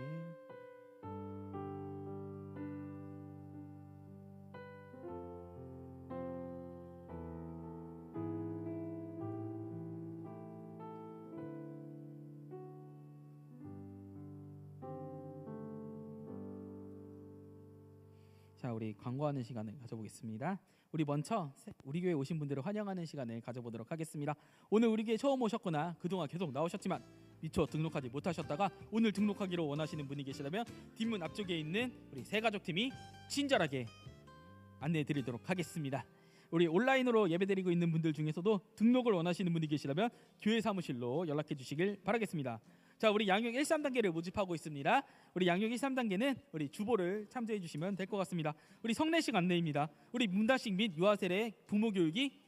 자, 우리 광고하는 시간을 가져보겠습니다. 우리 먼저 우리 교회 오신 분들을 환영하는 시간을 가져보도록 하겠습니다. 오늘 우리 교회 처음 오셨거나 그동안 계속 나오셨지만 미처 등록하지 못하셨다가 오늘 등록하기를 원하시는 분이 계시다면 뒷문 앞쪽에 있는 우리 새가족팀이 친절하게 안내해드리도록 하겠습니다. 우리 온라인으로 예배드리고 있는 분들 중에서도 등록을 원하시는 분이 계시다면 교회 사무실로 연락해 주시길 바라겠습니다. 자, 우리 양육 1, 3단계를 모집하고 있습니다. 우리 양육 1, 3단계는 우리 주보를 참조해 주시면 될 것 같습니다. 우리 성례식 안내입니다. 우리 문단식 및 유아세례 부모 교육이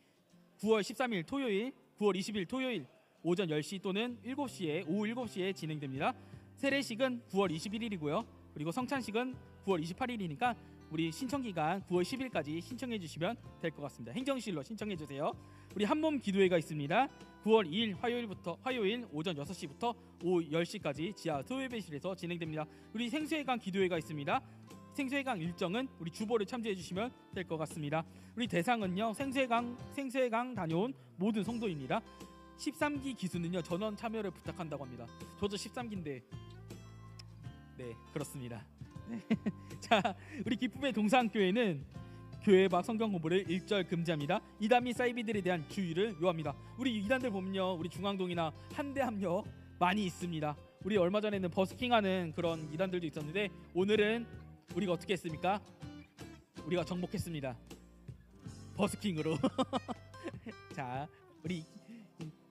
9월 13일 토요일, 9월 20일 토요일 오전 10시 또는 7시에 오후 7시에 진행됩니다. 세례식은 9월 21일이고요. 그리고 성찬식은 9월 28일이니까 우리 신청기간 9월 10일까지 신청해 주시면 될 것 같습니다. 행정실로 신청해 주세요. 우리 한몸 기도회가 있습니다. 9월 2일 화요일 오전 6시부터 오후 10시까지 지하 소예배실에서 진행됩니다. 우리 생수회강 기도회가 있습니다. 생수회강 일정은 우리 주보를 참조해 주시면 될 것 같습니다. 우리 대상은요, 생수회강 다녀온 모든 성도입니다. 13기 기수는요, 전원 참여를 부탁한다고 합니다. 저도 13기인데 네, 그렇습니다. 네. 자, 우리 기쁨의 동산교회는 교회 밖 성경 공부를 1절 금지합니다. 이단 및 사이비들에 대한 주의를 요합니다. 우리 이단들 보면요, 우리 중앙동이나 한대합력 많이 있습니다. 우리 얼마 전에는 버스킹하는 그런 이단들도 있었는데 오늘은 우리가 어떻게 했습니까? 우리가 정복했습니다. 버스킹으로. 자, 우리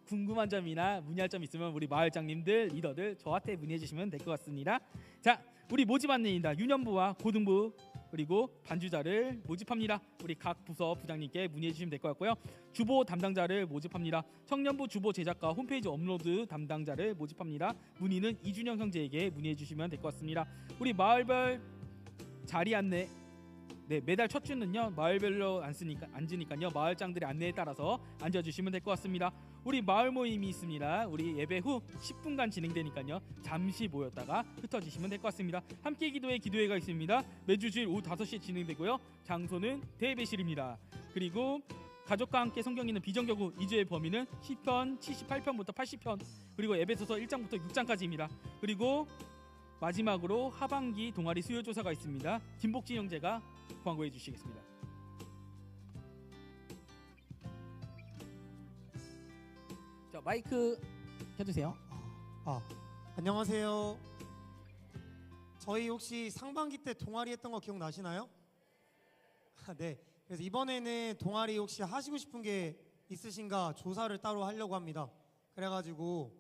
궁금한 점이나 문의할 점 있으면 우리 마을장님들, 리더들 저한테 문의해 주시면 될 것 같습니다. 자, 우리 모집 안내입니다. 유년부와 고등부 그리고 반주자를 모집합니다. 우리 각 부서 부장님께 문의해 주시면 될 것 같고요. 주보 담당자를 모집합니다. 청년부 주보 제작과 홈페이지 업로드 담당자를 모집합니다. 문의는 이준영 형제에게 문의해 주시면 될 것 같습니다. 우리 마을별 자리 안내, 네, 매달 첫 주는요 마을별로 앉으니까요 마을장들의 안내에 따라서 앉아주시면 될 것 같습니다. 우리 마을 모임이 있습니다. 우리 예배 후 10분간 진행되니까요 잠시 모였다가 흩어지시면 될 것 같습니다. 함께 기도회가 있습니다. 매주 주일 오후 5시에 진행되고요. 장소는 대예배실입니다. 그리고 가족과 함께 성경 읽는 비정규 2주의 범위는 시편 78편부터 80편 그리고 에베소서 1장부터 6장까지입니다. 그리고 마지막으로 하반기 동아리 수요 조사가 있습니다. 김복진 형제가 광고해 주시겠습니다. 자, 마이크 켜주세요. 안녕하세요. 저희 혹시 상반기 때 동아리 했던 거 기억나시나요? 네. 그래서 이번에는 동아리 혹시 하시고 싶은 게 있으신가 조사를 따로 하려고 합니다. 그래가지고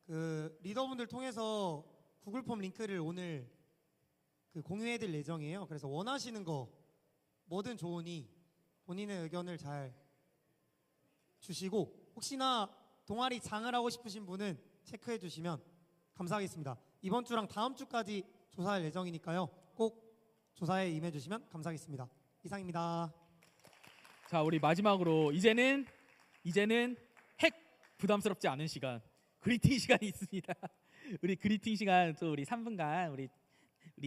그 리더분들 통해서 구글 폼 링크를 오늘 공유해드릴 예정이에요. 그래서 원하시는 거 뭐든 좋으니 본인의 의견을 잘 주시고 혹시나 동아리 장을 하고 싶으신 분은 체크해 주시면 감사하겠습니다. 이번 주랑 다음 주까지 조사할 예정이니까요. 꼭 조사에 임해 주시면 감사하겠습니다. 이상입니다. 자, 우리 마지막으로 이제는 핵 부담스럽지 않은 시간 그리팅 시간이 있습니다. 우리 그리팅 시간 또 우리 3분간 우리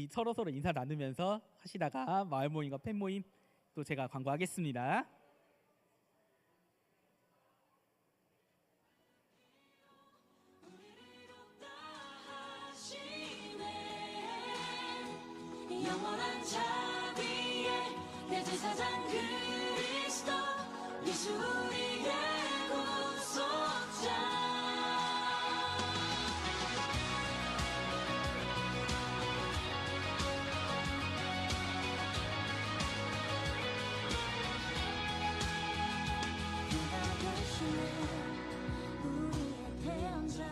서로 인사 나누면서 하시다가 마을 모임과 팬 모임 또 제가 광고하겠습니다. 영원한 자비에 대제사장 그리스도 예수 우리의 구속자 우리의 대언자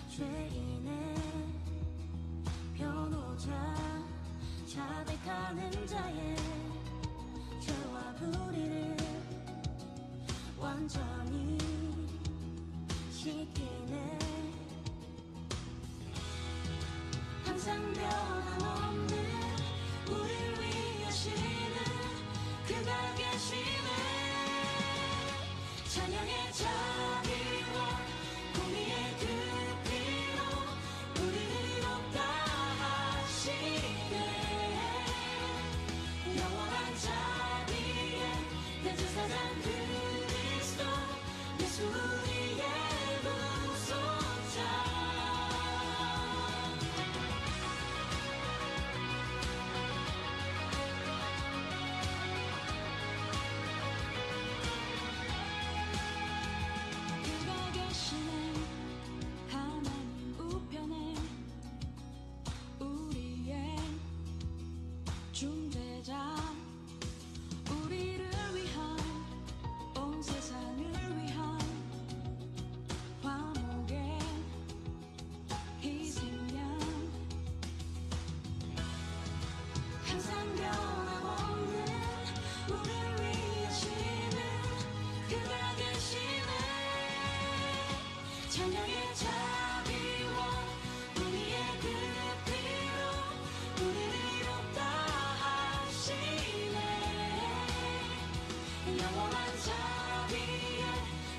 죄인의 변호자 자백하는 자의 죄와 불의를 완전히 씻기네 찾아 우리를 위한 온 세상을 위한 화목의 희생양 항상 변함없는 우리를 위하시는 그가 계시네 찬양의 자비와 우리의 그 피로 우리를 이롭다 하시네 영원한 자비에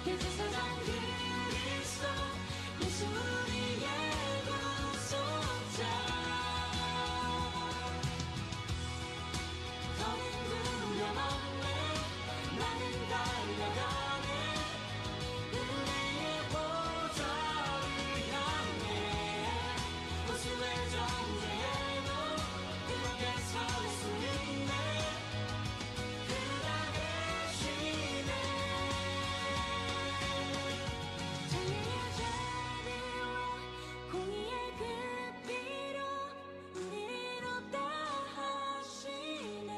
대제사장 그리스도 예수 우리의 구속자 더는 두려움 없네 나는 달려가네 은혜의 보좌를 향해 보수의 정죄에도 그렇게 설 수 있네 그가 계시네 찬양의 자비와 공의의 그 피로 우리를 이롭다 하시네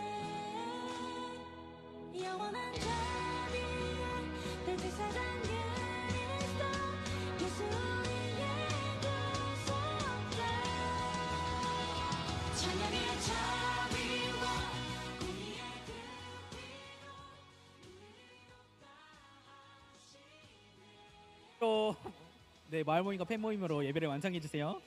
영원한 자비에 대제사장 그리스도 예수 우리의 구속자 찬양의 자비와 공의의 그 피로 네, 마을 모임과 팬 모임으로 예배를 완성해 주세요.